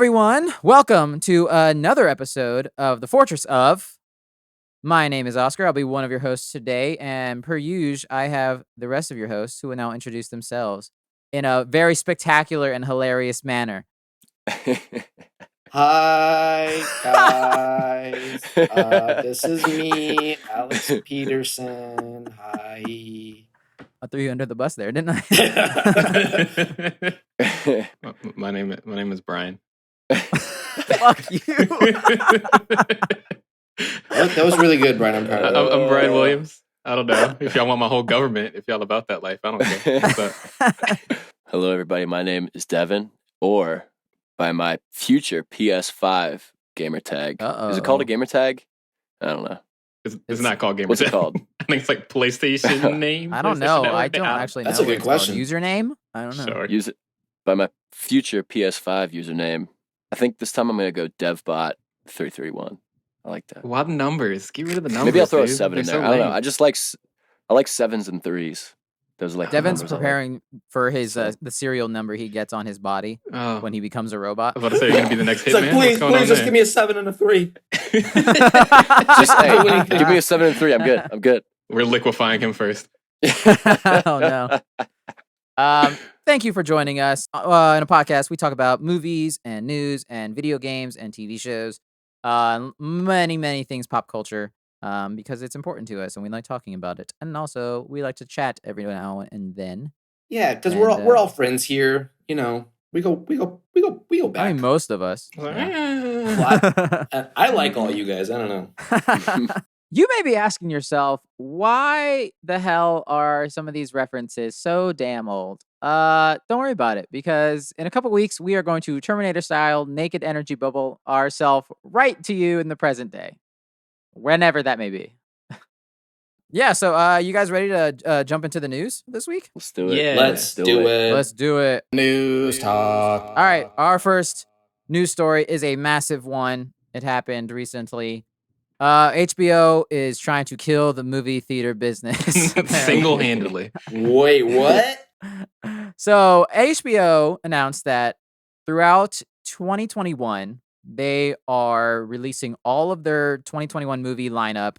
everyone. Welcome to another episode of the Fortress of. My name is Oscar. I'll be one of your hosts today, and per usual, I have the rest of your hosts who will now introduce themselves in a very spectacular and hilarious manner. Hi, guys. This is me, Alex Peterson. Hi. I threw you under the bus there, didn't I? My name is Brian. Fuck you. That was really good, Brian. I'm proud of that. I'm Brian Williams. I don't know if y'all want my whole government. If y'all about that life, I don't care. What's up? Hello, everybody. My name is Devin, or by my future PS5 gamer tag. Is it called a gamer tag? I don't know. It's not called gamer What's tag. it called? I think it's like PlayStation name. I don't know. I don't actually know. That's a good question. Username? I don't know. Sure. Use it by my future PS5 username. I think this time I'm going to go devbot331. I like that. What numbers? Get rid of the numbers. Maybe I'll throw a dude. 7 in They're there. so I don't know. lame. I like 7s and 3s. Those are like the Devin's numbers I like. preparing for his the serial number he gets on his body Oh, when he becomes a robot. I was about to say you're gonna be the next It's like, hitman. What's going on please, just there? give me a 7 and a 3. Just hey, give me a 7 and 3. I'm good. We're liquefying him first. Oh no. Thank you for joining us in a podcast. We talk about movies and news and video games and TV shows, many things pop culture, because it's important to us and we like talking about it. And also we like to chat every now and then. Yeah, because And, we're all friends here. You know, we go back. I mean, most of us. I like all you guys. I don't know. You may be asking yourself, why the hell are some of these references so damn old? Don't worry about it, because in a couple weeks, we are going to Terminator-style naked energy bubble ourselves right to you in the present day. Whenever that may be. Yeah, so you guys ready to jump into the news this week? Let's do it. Yeah. Let's do it. Let's do it. News talk. All right, our first news story is a massive one. It happened recently. HBO is trying to kill the movie theater business. Single-handedly. Wait, what? So HBO announced that throughout 2021, they are releasing all of their 2021 movie lineup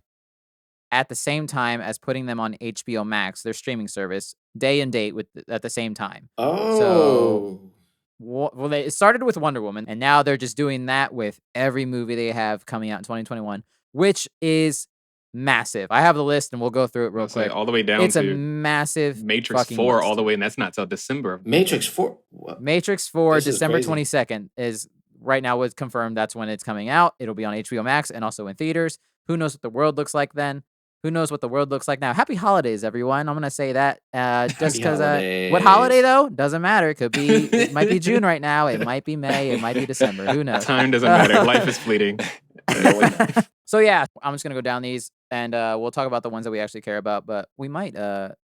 at the same time as putting them on HBO Max, their streaming service, day and date at the same time. Oh. Well, they started with Wonder Woman, and now they're just doing that with every movie they have coming out in 2021, which is massive. I have the list, and we'll go through it real I'll say quick. all the way down It's a to massive Matrix fucking 4 list. all the way, and that's not till December. Matrix 4. What? Matrix 4, This is December crazy. 22nd is right now was confirmed. That's when it's coming out. It'll be on HBO Max and also in theaters. Who knows what the world looks like then? Who knows what the world looks like now? Happy holidays, everyone. I'm going to say that just because what holiday, though? Doesn't matter. It might be June right now. It might be May. It might be December. Who knows? Time doesn't matter. Life is fleeting. So, yeah, I'm just going to go down these and we'll talk about the ones that we actually care about. But we might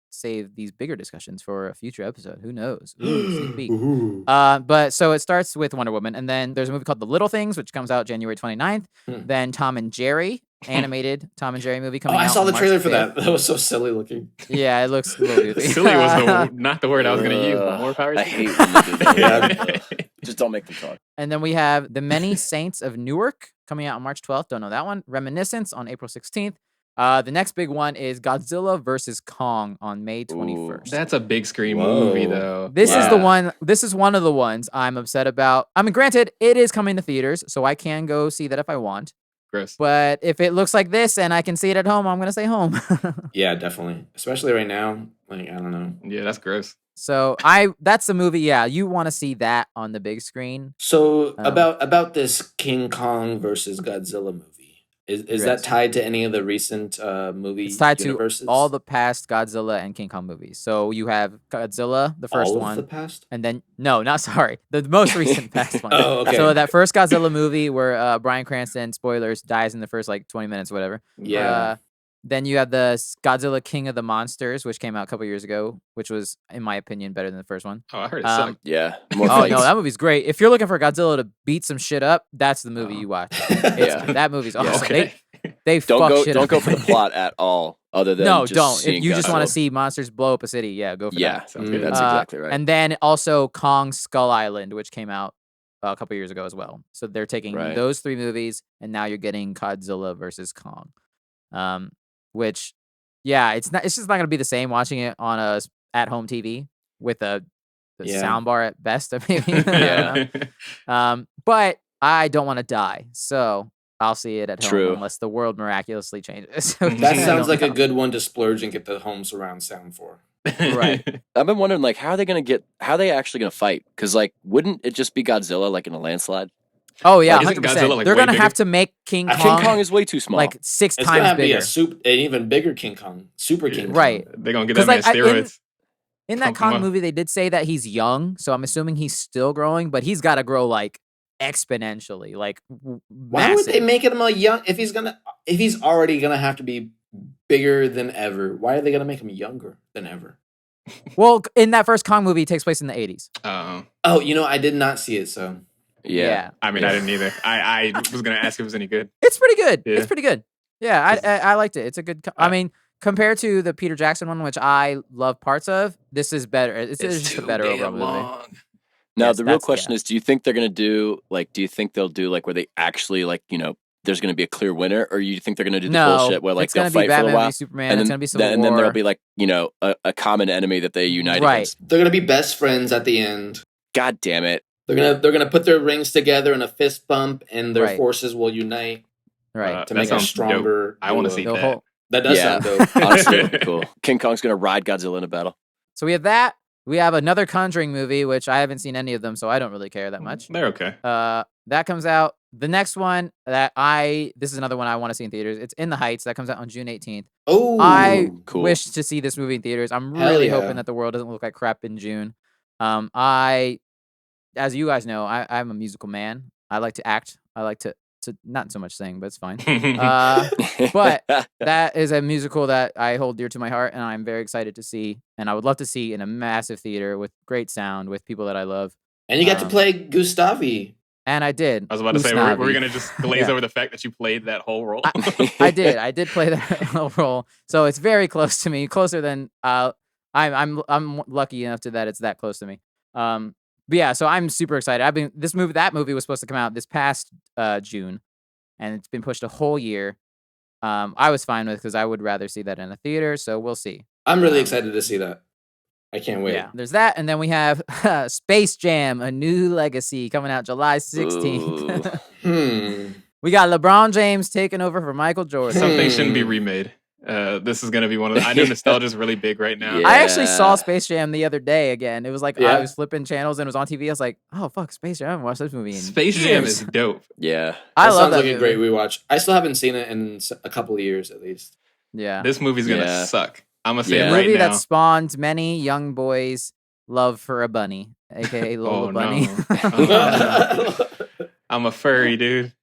save these bigger discussions for a future episode. Who knows? Ooh, sneak peek. Ooh. But so it starts with Wonder Woman, and then there's a movie called The Little Things, which comes out January 29th. Then Tom and Jerry, animated Tom and Jerry movie coming out. I saw the March trailer for 5th. that. That was so silly looking. Yeah, it looks a little goofy. Silly was not the word I was going to use, but more power to I you. hate when they do that. Yeah. Just don't make them talk. And then we have The Many Saints of Newark coming out on March 12th. Don't know that one. Reminiscence on April 16th. The next big one is Godzilla vs. Kong on May 21st. That's a big screen Whoa. movie, though. This is Yeah. the one. This is one of the ones I'm upset about. I mean, granted, it is coming to theaters, so I can go see that if I want. Gross. But if it looks like this and I can see it at home, I'm gonna stay home. Yeah, definitely. Especially right now. Like, I don't know. Yeah, that's gross. So that's the movie. Yeah, you want to see that on the big screen. So about this King Kong versus Godzilla movie. Is that Yes. tied to any of the recent movie It's tied universes? to all the past Godzilla and King Kong movies. So you have Godzilla, the first all one, of the past? and then the most recent past one. Oh, okay. So that first Godzilla movie where Bryan Cranston, spoilers, dies in the first like 20 minutes, whatever. Yeah. Then you have the Godzilla King of the Monsters, which came out a couple years ago, which was, in my opinion, better than the first one. Oh, I heard it Um, sucked. Yeah. More Oh fights. no, that movie's great. If you're looking for Godzilla to beat some shit up, that's the movie Oh. you watch. Yeah. That movie's awesome. Okay. They Don't fuck go. shit Don't up. go for the plot at all. Other than No, just don't. If seeing you just want to Godzilla. see monsters blow up a city, yeah, go for Yeah, that. Sounds good. that's Uh, exactly right. And then also Kong Skull Island, which came out a couple years ago as well. So they're taking Right. those 3 movies, and now you're getting Godzilla versus Kong. Which, yeah, it's just not gonna be the same watching it on a at-home TV with the sound bar at best, maybe. I don't know. But I don't want to die, so I'll see it at home True. unless the world miraculously changes. That I sounds don't like a know. good one to splurge and get the home surround sound for. Right. I've been wondering, like, how are they actually gonna fight? Because, like, wouldn't it just be Godzilla, like, in a landslide? Oh yeah, Like, isn't 100%. Godzilla, like, They're way gonna have bigger? to make King I Kong, think King Kong is way too small. like 6 It's gonna times be bigger. an even bigger King Kong, Super King Kong. Right. They're gonna get 'Cause, that man like, steroids. In that Pump him Kong up. movie, they did say that he's young, so I'm assuming he's still growing, but he's got to grow like exponentially, like Why would they massive. make him a young if he's already gonna have to be bigger than ever? Why are they gonna make him younger than ever? Well, in that first Kong movie, it takes place in the 80s. Oh, I did not see it, so Yeah. I mean, I didn't either. I was gonna ask if it was any good. It's pretty good. Yeah. It's pretty good. Yeah, I liked it. It's a good. I mean, compared to the Peter Jackson one, which I love parts of, this is better. It's just a better overall movie. Now, Yes, the real that's- question is, do you think they're going to do, like, where they actually, like, there's going to be a clear winner, or you think they're going to do the No, bullshit where, like, it's they'll gonna be fight for a Batman while, v Superman. and It's then, gonna be Civil and then War. there'll be, like, a common enemy that they unite Right. against? they're gonna be best friends at the end. God damn it. They're gonna put their rings together in a fist bump, and their Right. forces will unite Right. to That make a sounds stronger. I want to duo. see The that. whole- That does Yeah. sound dope. Honestly, that'd be cool. King Kong's going to ride Godzilla in a battle. So we have that. We have another Conjuring movie, which I haven't seen any of them, so I don't really care that much. They're okay. That comes out. The next one this is another one I want to see in theaters. It's In the Heights. That comes out on June 18th. Oh, I cool. wish to see this movie in theaters. I'm Hell really yeah. hoping that the world doesn't look like crap in June. As you guys know, I'm a musical man. I like to act. I like to not so much sing, but it's fine. But that is a musical that I hold dear to my heart, and I'm very excited to see. And I would love to see in a massive theater with great sound, with people that I love. and you got to play Gustavi. And I did. I was about to say, we're Usnavi. gonna just glaze Yeah. over the fact that you played that whole role. I did play that role, so it's very close to me, closer than I'm lucky enough that it's that close to me. But yeah, so I'm super excited. That movie was supposed to come out this past June, and it's been pushed a whole year. I was fine with because I would rather see that in a theater. So we'll see. I'm really excited to see that. I can't wait. Yeah, there's that, and then we have Space Jam: A New Legacy coming out July 16th. We got LeBron James taking over for Michael Jordan. Something shouldn't be remade. This is gonna be one of I know nostalgia's really big right now. Yeah. I actually saw Space Jam the other day again. It was like Yeah. I was flipping channels and it was on TV. I was like, "Oh fuck, Space Jam! I haven't watched this movie in Space Jam years." is dope. Yeah. I That love sounds that like movie. a great rewatch. I still haven't seen it in a couple of years at least. Yeah, This movie's gonna Yeah. suck. I'm gonna say Yeah. it a right movie now. that spawned many young boys' love for a bunny, aka Lola Oh, Bunny. no. Oh, I'm a furry dude.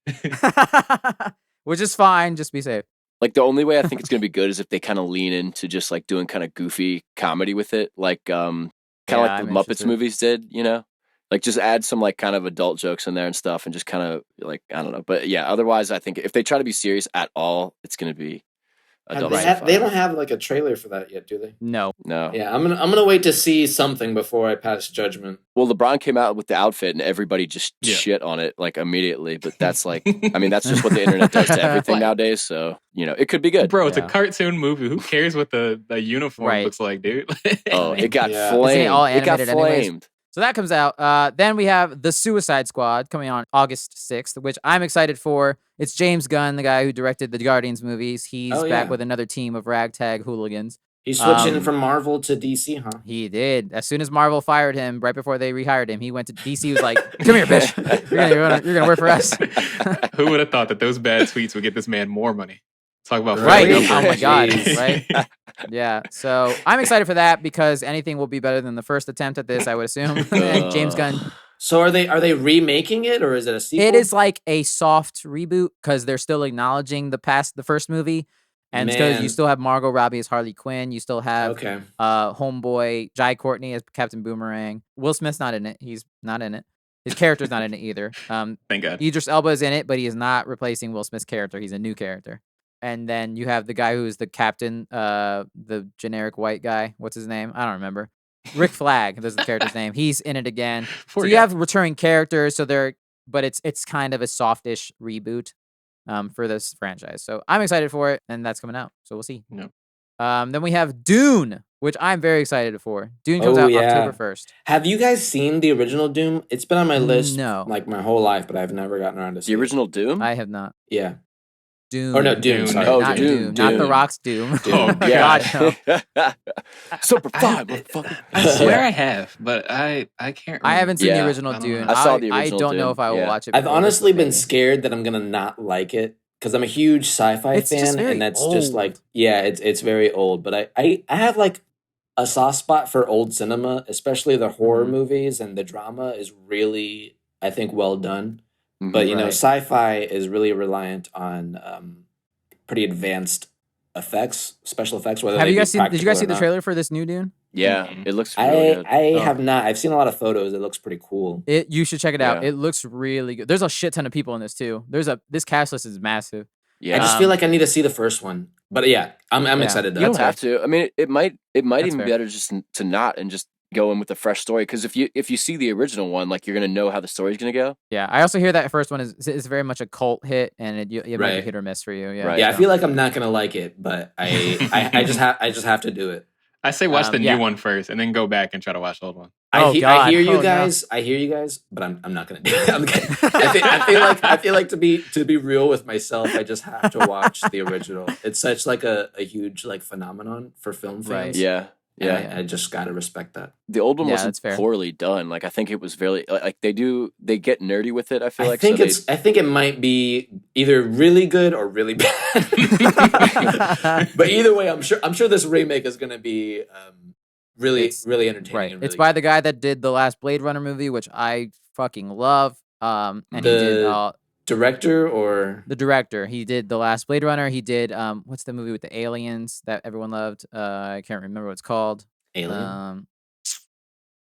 Which is fine. Just be safe. Like, the only way I think it's going to be good is if they kind of lean into just, like, doing kind of goofy comedy with it. Like, kind of Yeah, like I'm the Muppets interested. movies did, Like, just add some, like, kind of adult jokes in there and stuff and just kind of, like, I don't know. But, yeah, otherwise, I think if they try to be serious at all, it's going to be a double They don't have like a trailer for that yet, do they? No. No. Yeah, I'm gonna wait to see something before I pass judgment. Well, LeBron came out with the outfit and everybody just Yeah. shit on it, like, immediately. But that's, like, I mean, that's just what the internet does to everything Like- nowadays. So, it could be good. Bro, it's Yeah. a cartoon movie. Who cares what the uniform Right. looks like, dude? Oh, it got Yeah. Isn't it flamed. all It got animated anyways? flamed. So that comes out. Then we have The Suicide Squad coming on August 6th, which I'm excited for. It's James Gunn, the guy who directed the Guardians movies. He's Oh, back yeah. with another team of ragtag hooligans. He's switching Um, from Marvel to DC, huh? He did. As soon as Marvel fired him, right before they rehired him, he went to DC. Was like, "Come here, bitch. You're gonna work for us." Who would have thought that those bad tweets would get this man more money? Talk about Right. fucking Oh up, my God. Jeez. Right. Yeah. So I'm excited for that because anything will be better than the first attempt at this, I would assume. And James Gunn. So are they remaking it or is it a sequel? It is like a soft reboot because they're still acknowledging the first movie, and because you Man. still have Margot Robbie as Harley Quinn, you still have okay. homeboy Jai Courtney as Captain Boomerang. Will Smith's not in it. He's not in it. His character's not in it either. Thank God. Idris Elba is in it, but he is not replacing Will Smith's character. He's a new character. And then you have the guy who's the captain, the generic white guy. What's his name? I don't remember. Rick Flag. That's the character's name. He's in it again. Poor So guy. you have returning characters. But it's kind of a softish reboot for this franchise. So I'm excited for it, and that's coming out. So we'll see. No. Then we have Dune, which I'm very excited for. Dune comes out October 1st. Have you guys seen the original Doom? It's been on my list No. like my whole life, but I've never gotten around to see The original Doom? I have not. Yeah. Doom. Or no, Doom. Sorry. Oh, not Doom. Not The Doom. Rock's Doom. Oh, God, no. Super 5, motherfucker. I swear I have, but I can't remember. I haven't seen Yeah. the original I don't Dune. know. I saw the original I don't know Dune, if I will yeah. watch it. I've before honestly this, been maybe. scared that I'm gonna not like it because I'm a huge sci-fi It's just fan, very and that's just old. like it's very old. But I have like a soft spot for old cinema, especially the horror Mhm. movies, and the drama is really, I think, well done. Mhm. But you know, Right. sci-fi is really reliant on pretty advanced effects, special effects. Whether Have they you be guys seen? Did you guys practical see or the not. trailer for this new Dune? Yeah, Mhm. it looks really good. I Oh. have not. I've seen a lot of photos. It looks pretty cool. You should check it out. Yeah. It looks really good. There's a shit ton of people in this too. This cast list is massive. Yeah. I just feel like I need to see the first one. But yeah, I'm Yeah. excited. You don't That's have to. I mean, it might That's even fair. be better just to not and just go in with a fresh story. Because if you see the original one, like you're gonna know how the story's gonna go. Yeah, I also hear that first one is very much a cult hit, and it might be Right. hit or miss for you. Yeah, Right. Yeah, I so- feel like I'm not gonna like it, but I just have to do it. I say watch the yeah. new one first, and then go back and try to watch the old one. Oh, I God. hear you Oh, no. guys. I hear you guys, but I'm not gonna do it. I'm kidding. I feel like to be real with myself, I just have to watch the original. It's such like a huge like phenomenon for film fans. Right. Yeah. and Yeah. I just gotta respect that. The old one Yeah, wasn't that's fair. poorly done. Like I think it was very like they get nerdy with it. I feel like think so I think it might be either really good or really bad. But either way, I'm sure this remake is gonna be really It's- really entertaining. Right. And It's really by the guy that did the last Blade Runner movie, which I fucking love. And he did The director or the director. He did the last Blade Runner. He did what's the movie with the aliens that everyone loved? I can't remember what it's called. Alien.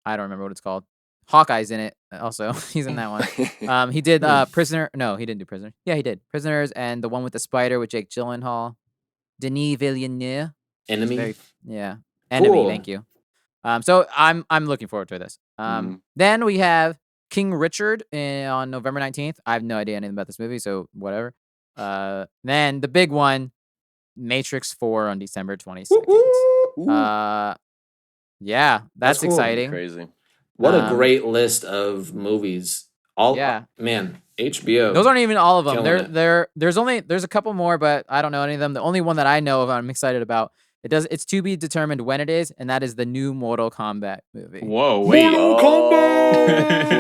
I don't remember what it's called. Hawkeye's in it. Also, he's in that one. He did Prisoner. No, he didn't do Prisoner. Yeah, he did Prisoners, and the one with the spider with Jake Gyllenhaal. Denis Villeneuve. Enemy. Very, yeah, Enemy. Cool. Thank you. So I'm looking forward to this. Mhm. Then we have King Richard on November 19th. I have no idea anything about this movie, so whatever. Then the big one, Matrix 4 on December 22nd. Ooh, Yeah, that's cool. exciting. crazy. What a Um, great list of movies. Yeah. Man, HBO. Those aren't even all of them. Killing There's a couple more, but I don't know any of them. The only one that I know of, I'm excited about. It's to be determined when it is, and that is the new Mortal Kombat movie. Whoa, wait.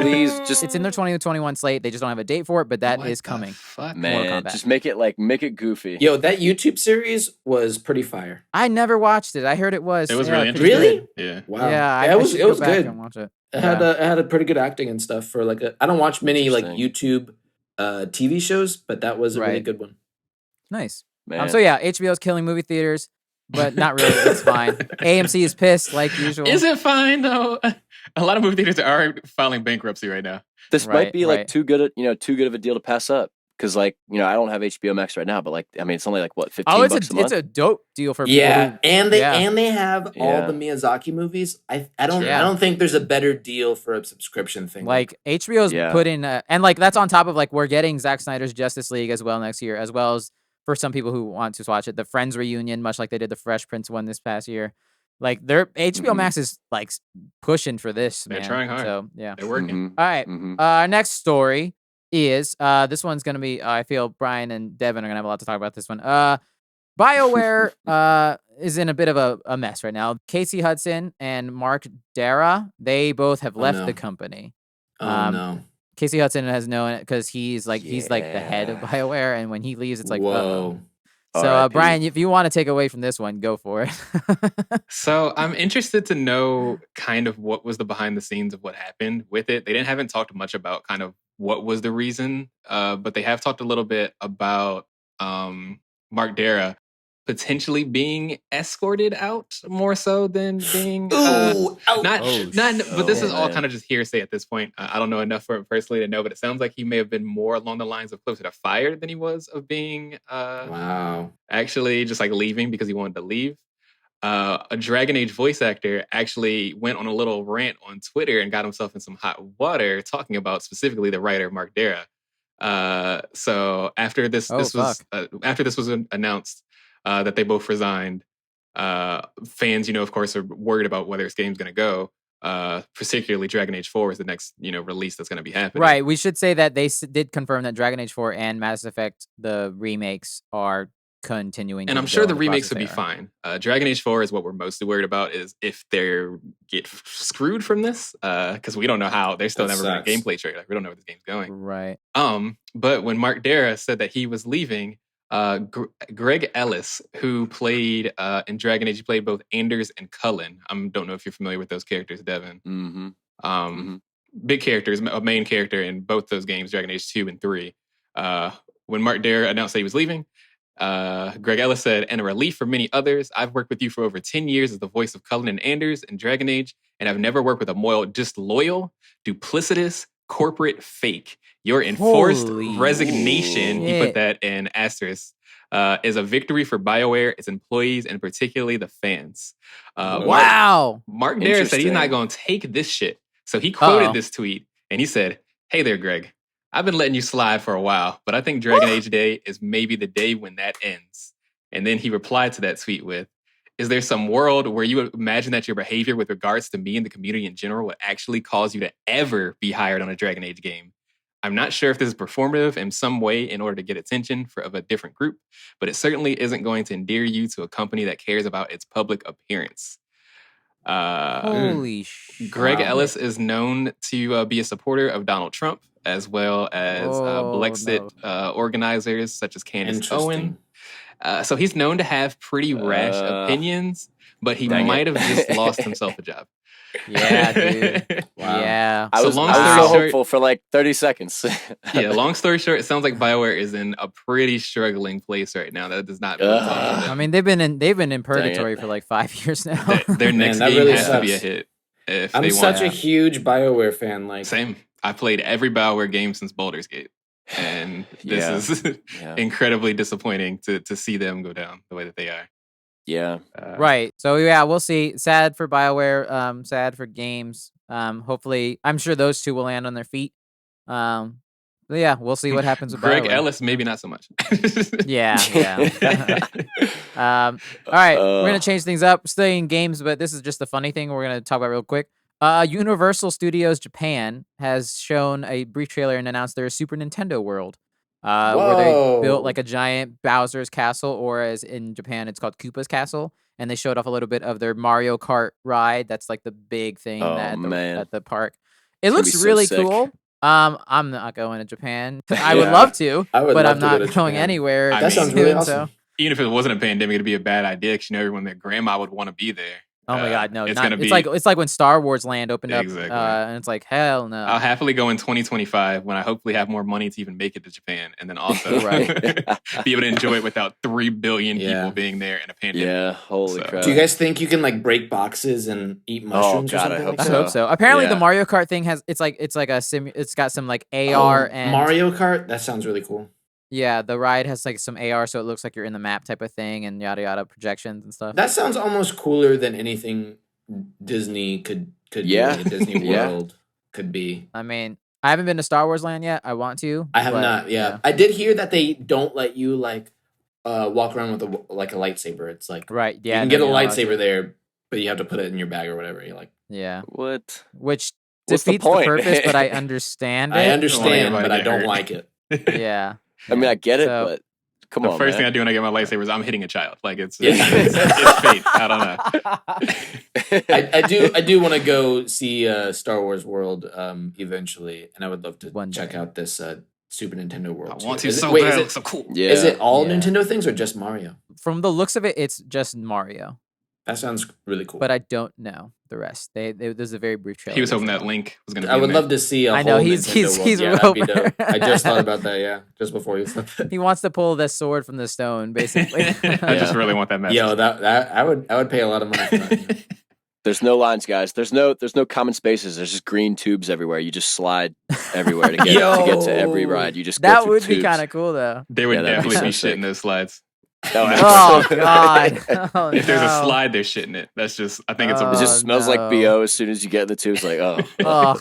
Please just It's in their 2021 slate. They just don't have a date for it, but that What is the coming. fuck? Mortal man, Kombat. just make it goofy. Yo, that YouTube series was pretty fire. I never watched it. I heard it was. It was yeah, really pretty interesting. Really? Yeah. Wow. Yeah, I it was should it go was back good. and watch it. It had a pretty good acting and stuff for like I don't watch many like Interesting. YouTube TV shows, but that was a really Right. good one. Nice. Man. So yeah, HBO's killing movie theaters, but not really. It's fine. AMC is pissed like usual. Is it fine though? A lot of movie theaters are filing bankruptcy right now. This Right, might be like right. too good of a deal to pass up. Because like I don't have HBO Max right now, but like I mean it's only like what $15 Oh, a it's month. a dope deal for people. Yeah, who- and they yeah. have all Yeah. the Miyazaki movies. I Yeah. don't think there's a better deal for a subscription thing. Like HBO's Yeah. put in, and like that's on top of like we're getting Zack Snyder's Justice League as well next year, as well as for some people who want to watch it, the Friends reunion, much like they did the Fresh Prince one this past year. Like their HBO Mhm. Max is like pushing for this. They're man. trying hard. So yeah. They're working. Mhm, All right. mhm. Our next story is this one's gonna be. I feel Brian and Devin are gonna have a lot to talk about this one. Bioware is in a bit of a mess right now. Casey Hudson and Mark Dera, they both have Oh, left no. the company. oh no. Casey Hudson has known it because he's like the head of Yeah. BioWare, and when he leaves, it's like Whoa. So R.I.P. Brian, if you want to take away from this one, go for it. So I'm interested to know kind of what was the behind the scenes of what happened with it. They haven't talked much about kind of what was the reason, but they have talked a little bit about Mark Dera potentially being escorted out more so than being Ooh, ouch. not Oh, but this is all man. kind of just hearsay at this point. I don't know enough for it personally to know, but it sounds like he may have been more along the lines of closer to fired than he was of being Wow. actually just like leaving because he wanted to leave. a Dragon Age voice actor actually went on a little rant on Twitter and got himself in some hot water talking about specifically the writer Mark Dera. So after this was announced that they both resigned, fans, of course, are worried about where this game's going to go. Particularly Dragon Age 4 is the next, release that's going to be happening. Right. We should say that they did confirm that Dragon Age 4 and Mass Effect, the remakes, are continuing. And I'm sure the remakes would be fine. Dragon Age 4 is what we're mostly worried about, is if they get screwed from this, because we don't know how. There's still never been a gameplay trailer. We don't know where this game's going. Right. But when Mark Dera said that he was leaving, Greg Ellis, who played in Dragon Age, he played both Anders and Cullen. I don't know if you're familiar with those characters, Devin. Big characters, a main character in both those games, Dragon Age 2 and 3. When Mark Dera announced that he was leaving, Greg Ellis said, "And a relief for many others. I've worked with you for over 10 years as the voice of Cullen and Anders in Dragon Age, and I've never worked with a more disloyal, duplicitous, corporate fake. Your enforced resignation," he put that in asterisk, "is a victory for Bioware, its employees, and particularly the fans." Wow. Mark Dera said he's not going to take this shit. So he quoted this tweet, and he said, "Hey there, Greg. I've been letting you slide for a while, but I think Dragon Age Day is maybe the day when that ends." And then he replied to that tweet with, "Is there some world where you imagine that your behavior with regards to me and the community in general would actually cause you to ever be hired on a Dragon Age game? I'm not sure if this is performative in some way in order to get attention of a different group, but it certainly isn't going to endear you to a company that cares about its public appearance." Holy shit. Greg Ellis is known to be a supporter of Donald Trump, as well as Brexit organizers such as Candace Owen. So he's known to have pretty rash opinions, but he might have just lost himself a job. Yeah, dude. Wow. Yeah. I was so hopeful for like 30 seconds. Yeah, long story short, it sounds like Bioware is in a pretty struggling place right now. That does not. I mean, they've been in purgatory for like 5 years now. Their next game really has to be a hit. I'm such a huge Bioware fan. Like, same. I played every Bioware game since Baldur's Gate, and this is incredibly disappointing to see them go down the way that they are. Yeah. Right. So yeah, we'll see. Sad for Bioware. Sad for games. Hopefully, I'm sure those two will land on their feet. But yeah, we'll see what happens with Greg Bioware. Ellis, maybe not so much. Yeah. All right, we're gonna change things up. Staying games, but this is just a funny thing we're gonna talk about real quick. Universal Studios Japan has shown a brief trailer and announced their Super Nintendo World. Where they built like a giant Bowser's Castle, or as in Japan, it's called Koopa's Castle. And they showed off a little bit of their Mario Kart ride. That's like the big thing at the park. It looks really cool. I'm not going to Japan. I would love to, but I'm not going anywhere. That sounds really awesome. So. Even if it wasn't a pandemic, it'd be a bad idea because everyone, their grandma would want to be there. Oh my God, no! It's like when Star Wars Land opened up, and it's like hell no. I'll happily go in 2025 when I hopefully have more money to even make it to Japan, and then also be able to enjoy it without 3 billion people being there in a pandemic. Yeah, holy crap! Do you guys think you can like break boxes and eat mushrooms? Oh God, or something I hope so. Apparently, the Mario Kart thing has it's got some like AR and Mario Kart. That sounds really cool. Yeah, the ride has like some AR, so it looks like you're in the map type of thing, and yada yada projections and stuff. That sounds almost cooler than anything Disney could do. Disney World could be. I mean, I haven't been to Star Wars Land yet. I want to. I have not. Yeah, I did hear that they don't let you like walk around with a lightsaber. It's like right. Yeah, you can get a lightsaber there, but you have to put it in your bag or whatever. You're like, what? Which defeats the purpose, but I understand it. I understand, but I don't like it. Yeah. I mean, I get it, but come on. The first thing I do when I get my lightsaber is I'm hitting a child. Like it's fate. I don't know. I do want to go see Star Wars World eventually, and I would love to check out this Super Nintendo World. I want to so bad. It's so cool. Yeah. Is it all Nintendo things or just Mario? From the looks of it, it's just Mario. That sounds really cool. But I don't know the rest. There's a very brief trailer. He was hoping that Link was going to be I would love to see a whole Nintendo World. He's that'd be dope. I just thought about that, just before you said that. He wants to pull the sword from the stone, basically. I just really want that message. Yo, that I would pay a lot of money for that. There's no lines, guys. There's no common spaces. There's just green tubes everywhere. You just slide everywhere to get to every ride. You just that go would tubes. be kind of cool, though. They would definitely be shit in those slides. Oh God! Oh, If there's a no. slide, they're shitting it. That's just. I think it's a. It rule. just smells like no. BO as soon as you get in the tube. It's like, oh. Oh,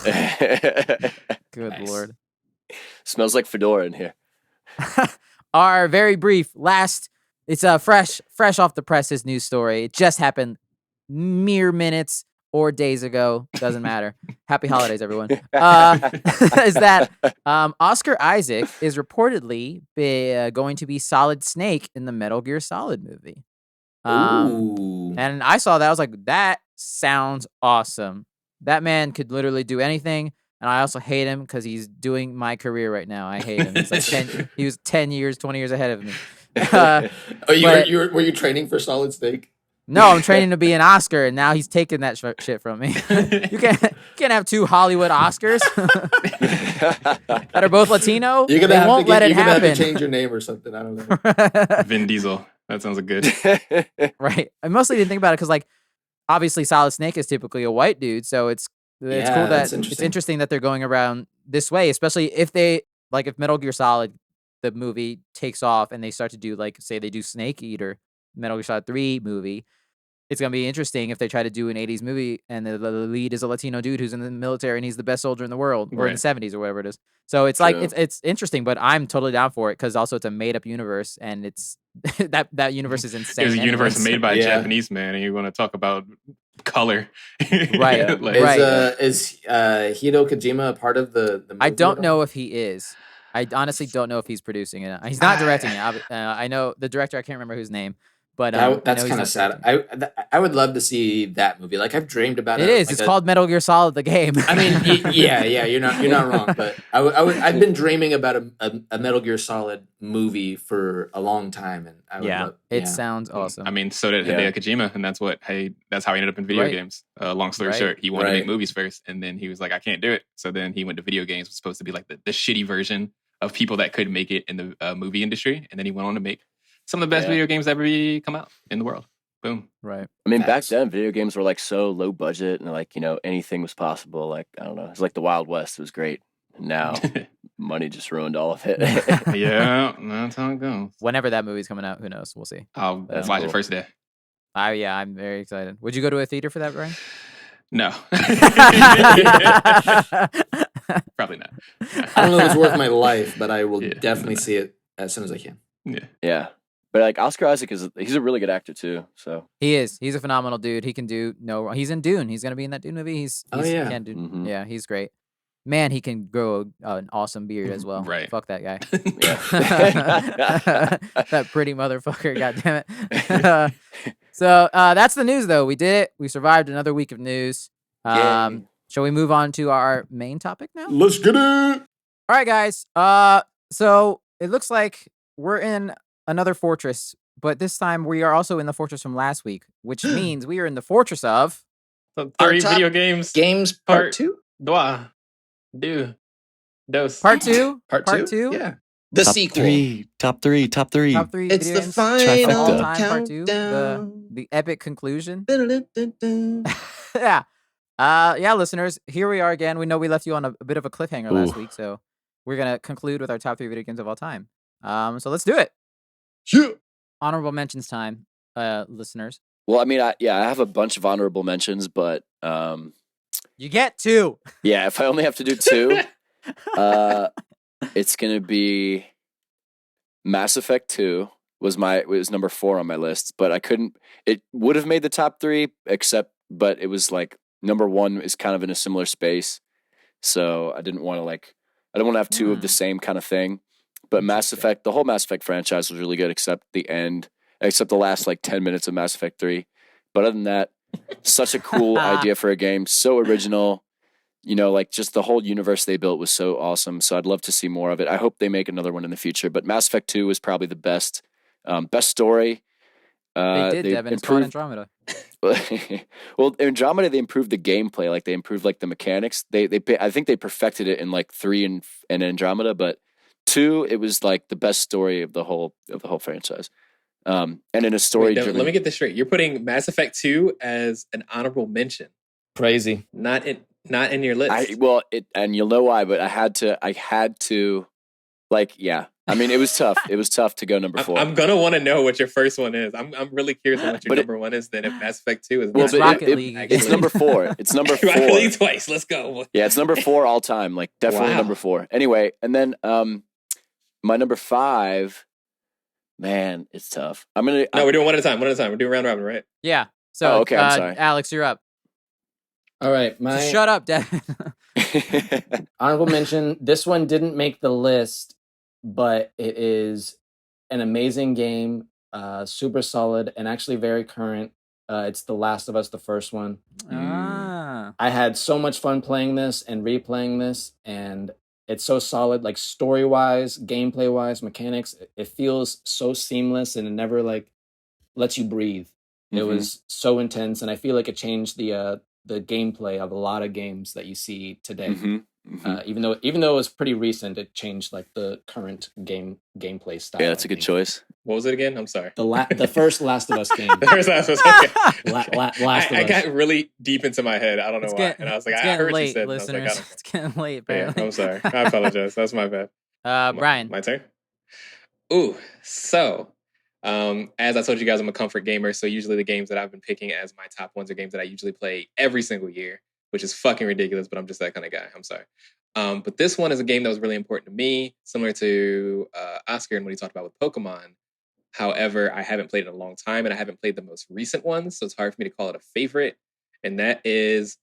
good Nice. Lord. Smells like fedora in here. Our very brief last. It's a fresh off the presses news story. It just happened mere minutes or days ago. Doesn't matter. Happy holidays, everyone. Is that Oscar Isaac is reportedly going to be Solid Snake in the Metal Gear Solid movie. Ooh. And I saw that. I was like, that sounds awesome. That man could literally do anything. And I also hate him because he's doing my career right now. I hate him. He's like he was 10 years, 20 years ahead of me. Were you training for Solid Snake? No, I'm training to be an Oscar, and now he's taking that shit from me. You can't have two Hollywood Oscars that are both Latino. You're gonna they have won't to let it you're gonna have happen. to change your name or something. I don't know. Vin Diesel. That sounds good. Right. I mostly didn't think about it because, like, obviously Solid Snake is typically a white dude, so it's cool that that's it's interesting that they're going around this way, especially if they if Metal Gear Solid, the movie, takes off and they start to do, like, say they do Snake Eater, Metal Gear Solid 3 movie. It's going to be interesting if they try to do an 80s movie and the lead is a Latino dude who's in the military and he's the best soldier in the world, or in the 70s or whatever it is. So it's like, it's interesting, but I'm totally down for it because also it's a made up universe and it's that universe is insane. There's a universe anyways. made by a Japanese man and you want to talk about color. Right. Is Hideo Kojima a part of the movie? I don't know if he is. I honestly don't know if he's producing it. He's not directing it. I know the director, I can't remember his name. But that's kind of sad. I would love to see that movie. Like I've dreamed about it. It's called Metal Gear Solid, the game. I mean, yeah, you're not wrong. But I've been dreaming about a Metal Gear Solid movie for a long time, and I would love, it sounds awesome. I mean, so did Hideo Kojima, and that's how he ended up in video games. Long story short, he wanted to make movies first, and then he was like, I can't do it. So then he went to video games. It was supposed to be like the shitty version of people that could make it in the movie industry, and then he went on to make some of the best video games ever come out in the world. Boom. Right. I mean, back then, video games were like so low budget and like, anything was possible. Like, I don't know. It was like the Wild West. It was great. And now money just ruined all of it. Yeah, that's how it goes. Whenever that movie's coming out, who knows? We'll see. I'll watch it first day. I'm very excited. Would you go to a theater for that, Brian? No. Probably not. I don't know if it's worth my life, but I will definitely see it as soon as I can. Yeah. But like Oscar Isaac he's a really good actor too. So he is. He's a phenomenal dude. He can do he's in Dune. He's gonna be in that Dune movie. He's yeah, he's great. Man, he can grow an awesome beard as well. Right. Fuck that guy. That pretty motherfucker, goddammit. So that's the news though. We did it. We survived another week of news. Shall we move on to our main topic now? Let's get it. All right, guys. So it looks like we're in another fortress, but this time we are also in the fortress from last week, which means we are in the fortress of 30 video games part 2. Dos. Part 2. Part 2. Yeah. The sequel. Top three. Top 3. It's video the games. final All-time part 2. countdown. The epic conclusion. Dun-dun-dun-dun. Yeah. Yeah, listeners, here we are again. We know we left you on a bit of a cliffhanger last week, so we're going to conclude with our top 3 video games of all time. So let's do it. Yeah. Honorable mentions time, listeners. Well, I mean, I have a bunch of honorable mentions, but You get 2. yeah, if I only have to do 2, it's gonna be Mass Effect 2 was number 4 on my list, but I couldn't. It would have made the top 3, but it was like number 1 is kind of in a similar space, so I didn't want to have 2 of the same kind of thing. But Mass Effect, the whole Mass Effect franchise was really good, except the last like 10 minutes of Mass Effect 3. But other than that, such a cool idea for a game, so original. Like just the whole universe they built was so awesome. So I'd love to see more of it. I hope they make another one in the future. But Mass Effect 2 was probably the best story. They Devin. It's called Andromeda. Well, Andromeda, they improved the gameplay. Like they improved like the mechanics. I think they perfected it in like 3 and Andromeda, but 2, it was like the best story of the whole franchise. And in a story driven. Let me get this straight. You're putting Mass Effect 2 as an honorable mention. Crazy. Not in your list. And you'll know why, but I had to like, yeah. I mean, it was tough. It was tough to go number 4. I'm gonna want to know what your first one is. I'm really curious on what your But number one is. Then if Mass Effect 2 is Well, It's but Rocket League. It's number 4. It's number 4. Rocket League twice. Let's go. Yeah, it's number 4 all time. Like definitely Wow. number 4. Anyway, and then my number 5. Man, it's tough. No, we're doing one at a time. One at a time. We're doing round robin, right? Yeah. So, okay, I'm sorry. Alex, you're up. All right, So my shut up, Devin. honorable mention. This one didn't make the list, but it is an amazing game, super solid, and actually very current. It's The Last of Us, the first one. Ah. I had so much fun playing this and replaying this, and it's so solid, like story-wise, gameplay-wise, mechanics. It feels so seamless, and it never like lets you breathe. It was so intense, and I feel like it changed the gameplay of a lot of games that you see today. Even though it was pretty recent, it changed like the current gameplay style. Yeah, that's a good choice. What was it again? I'm sorry. The first Last of Us game. The first Last of Us. Okay. Last of I Us. got really deep into my head. I don't know why. And I was like, it's I getting heard what you late, said. and I was like, listeners. I don't know. It's getting late, Yeah, apparently. I'm sorry. I apologize. That's my bad. Brian. My turn. Ooh, so as I told you guys, I'm a comfort gamer. So usually the games that I've been picking as my top ones are games that I usually play every single year, which is fucking ridiculous, but I'm just that kind of guy. I'm sorry. But this one is a game that was really important to me, similar to Oscar and what he talked about with Pokemon. However, I haven't played it in a long time, and I haven't played the most recent ones, so it's hard for me to call it a favorite. And that is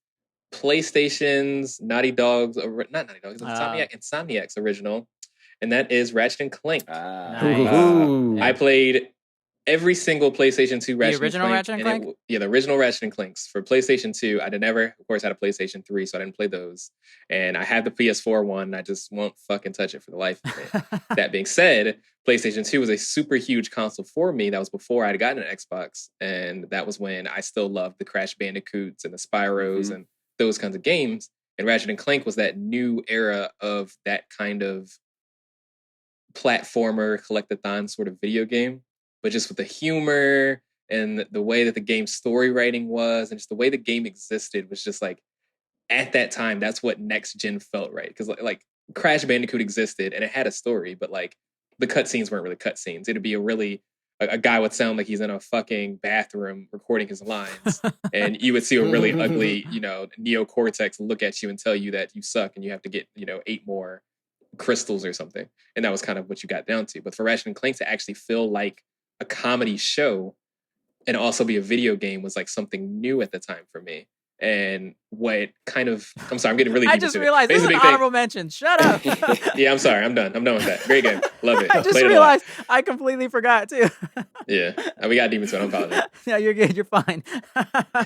PlayStation's Naughty Dog's, not Naughty Dog's, Insomniac's original, and that is Ratchet and Clank. Nice. I played every single PlayStation 2 Ratchet original and Ratchet and Clank? The original Ratchet and Clanks. For PlayStation 2, I never, of course, had a PlayStation 3, so I didn't play those. And I had the PS4 one, I just won't fucking touch it for the life of me. That being said, PlayStation 2 was a super huge console for me. That was before I'd gotten an Xbox. And that was when I still loved the Crash Bandicoots and the Spyros and those kinds of games. And Ratchet and Clank was that new era of that kind of platformer, collectathon sort of video game. But just with the humor and the way that the game's story writing was, and just the way the game existed was just like, at that time, that's what next gen felt right. Because like Crash Bandicoot existed and it had a story, but like the cutscenes weren't really cutscenes. It'd be a guy would sound like he's in a fucking bathroom recording his lines, and you would see a really ugly, neocortex look at you and tell you that you suck and you have to get 8 more crystals or something. And that was kind of what you got down to. But for Ratchet and Clank to actually feel like a comedy show and also be a video game was like something new at the time for me. And what kind of, I'm sorry, I'm getting really deep I just into realized it. this is an honorable mention. Shut up. Yeah, I'm sorry. I'm done with that. Great game. Love it. I just Played it a lot. realized I completely forgot too. Yeah, we got deep into it. I'm apologize. Yeah, you're good. You're fine.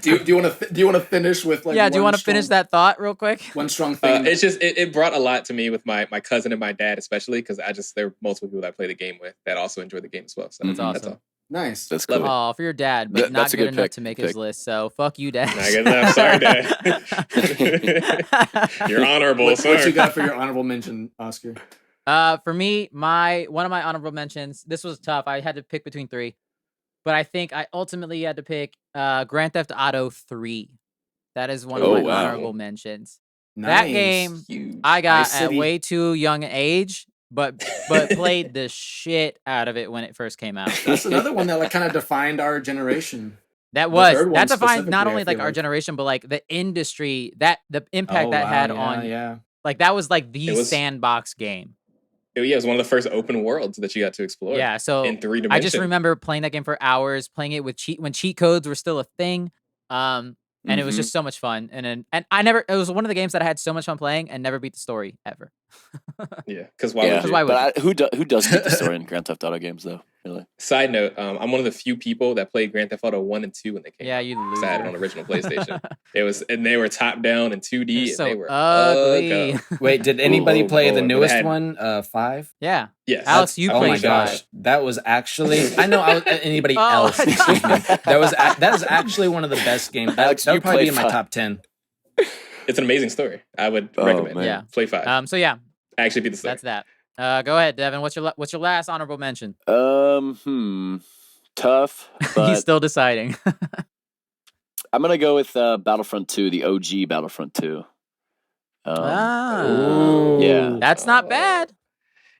Do you want to finish with like? Yeah. Do you one want to finish strong- that thought real quick? One strong thing. It's just it brought a lot to me with my cousin and my dad, especially because there were multiple people that I play the game with that also enjoy the game as well. So That's awesome. That's all. Nice. That's Love cool. it. Oh, for your dad, but not that's a good good enough pick- to make his pick. list. So fuck you, Dad. Not good enough. Sorry, Dad. You're honorable. What Sorry. you got for your honorable mention, Oscar? For me, one of my honorable mentions. This was tough. I had to pick between 3, but I think I ultimately had to pick Grand Theft Auto 3. That is one of Oh, my wow. honorable mentions. Nice. That game Huge. I got Vice at City. way too young an age, but played the shit out of it when it first came out. That's another one that like kind of defined our generation. That The third one defined not specifically, only I like feel our like. generation, but like the industry, the impact Oh, that wow, had yeah, on yeah. like that was like the It was- sandbox game. Yeah, it was one of the first open worlds that you got to explore. Yeah, so in 3 dimensions. I just remember playing that game for hours, playing it with when cheat codes were still a thing. And it was just so much fun. And I never, it was one of the games that I had so much fun playing and never beat the story ever. Yeah, because why Yeah, would you? why would but who does keep the story in Grand Theft Auto games though? Really? Side note, I'm one of the few people that played Grand Theft Auto 1 and 2 when they came Yeah, out. you 'Cause I had it on loser. original PlayStation. And they were top down and 2D, They're and so they were ugly. Wait, did anybody Oh, play the boy, but it newest had- one? 5. Yeah. Yes. Alex, you Oh played my gosh, 5. that was actually. I know. Anybody Oh, else? I Excuse me. thought- That is actually one of the best games. Alex, That you would probably be played in my 5. top 10. It's an amazing story. I would Oh, recommend. man. Yeah. Play 5. So yeah, I actually beat the story. that's that. Go ahead, Devin. What's your last honorable mention? Tough, He's but still deciding. I'm gonna go with Battlefront 2, the OG Battlefront 2. Ah. Ooh. Yeah. That's not bad.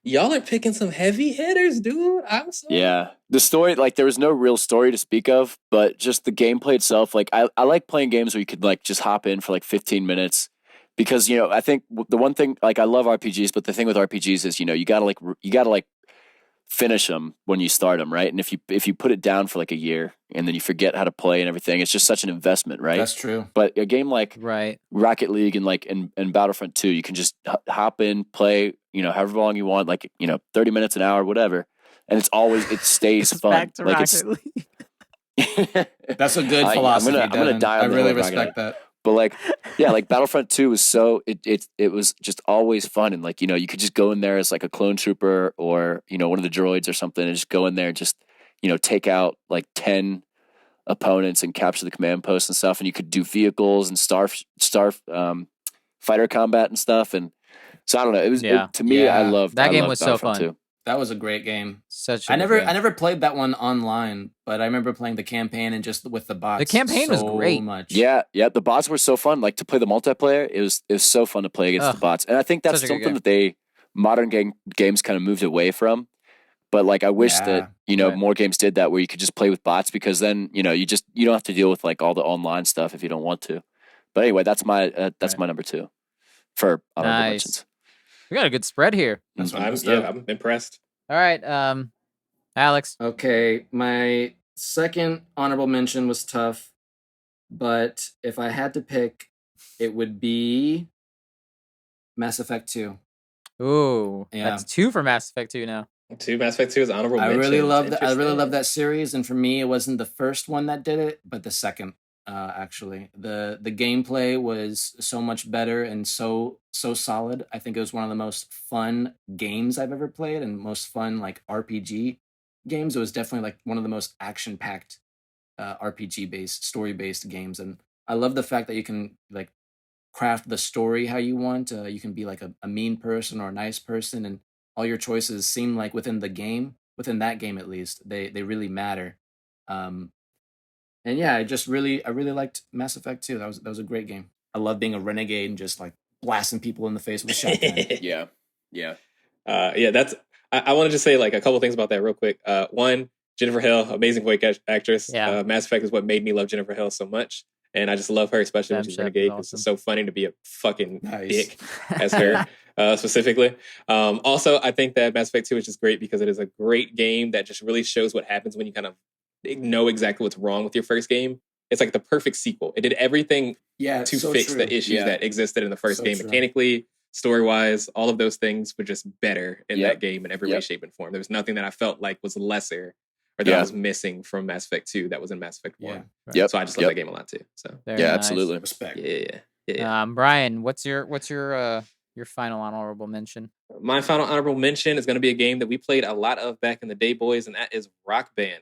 Y'all are picking some heavy hitters, dude. I'm sorry. Yeah. The story, like, there was no real story to speak of, but just the gameplay itself. Like, I like playing games where you could, like, just hop in for, like, 15 minutes. Because, I think the one thing, like, I love RPGs, but the thing with RPGs is, you gotta finish them when you start them, right? And if you put it down for, like, a year and then you forget how to play and everything, it's just such an investment, right? That's true. But a game like Right. Rocket League and Battlefront 2, you can just hop in, play, however long you want, like, 30 minutes, an hour, whatever. And it stays Goes fun. back to Like, Rocket League. That's a good I'm philosophy. gonna Devin. die I on the really hill of Rocket respect League. that. But like, yeah, like Battlefront 2 was it was just always fun. And like, you could just go in there as like a clone trooper or, one of the droids or something and just go in there and just, take out like 10 opponents and capture the command posts and stuff. And you could do vehicles and fighter combat and stuff. And so I don't know. To me, I Yeah. loved That game loved was so Battlefront fun. 2. That was a great game. Such a I good never game. played that one online, but I remember playing the campaign and just with the bots. The campaign was so great. much. Yeah, the bots were so fun. Like to play the multiplayer, it was so fun to play against the bots. And I think that's such a good something that modern games kind of moved away from. But like I wish that Right. more games did that where you could just play with bots because then you don't have to deal with like all the online stuff if you don't want to. But anyway, that's my number 2 for honorable mentions. We got a good spread here. That's what I'm impressed. All right, Alex. Okay, my second honorable mention was tough, but if I had to pick, it would be Mass Effect 2. Ooh, Yeah. that's 2 for Mass Effect 2 now. 2 Mass Effect 2 is honorable I mention. really love that. I really love that series, and for me, it wasn't the first one that did it, but the second. Actually, the gameplay was so much better and so solid. I think it was one of the most fun games I've ever played, and most fun like RPG games. It was definitely like one of the most action packed RPG based, story based games, and I love the fact that you can like craft the story how you want. You can be like a mean person or a nice person, and all your choices seem like within that game at least, they really matter. And yeah, I really liked Mass Effect 2. That was a great game. I love being a renegade and just like blasting people in the face with a shotgun. Yeah. That's. I want to just say like a couple things about that real quick. One, Jennifer Hill, amazing voice actress. Yeah. Mass Effect is what made me love Jennifer Hill so much, and I just love her, especially when she's renegade, because it's so funny to be a fucking dick as her. Specifically. Also, I think that Mass Effect 2 is just great because it is a great game that just really shows what happens when you kind of know exactly what's wrong with your first game. It's like the perfect sequel. It did everything to fix the issues that existed in the first game. Mechanically, story-wise, all of those things were just better in that game in every way, shape, and form. There was nothing that I felt like was lesser or that I was missing from Mass Effect 2 that was in Mass Effect 1. So I just love that game a lot too. So Very nice. Absolutely. Respect. Yeah. Brian, what's your final honorable mention? My final honorable mention is going to be a game that we played a lot of back in the day, boys, and that is Rock Band.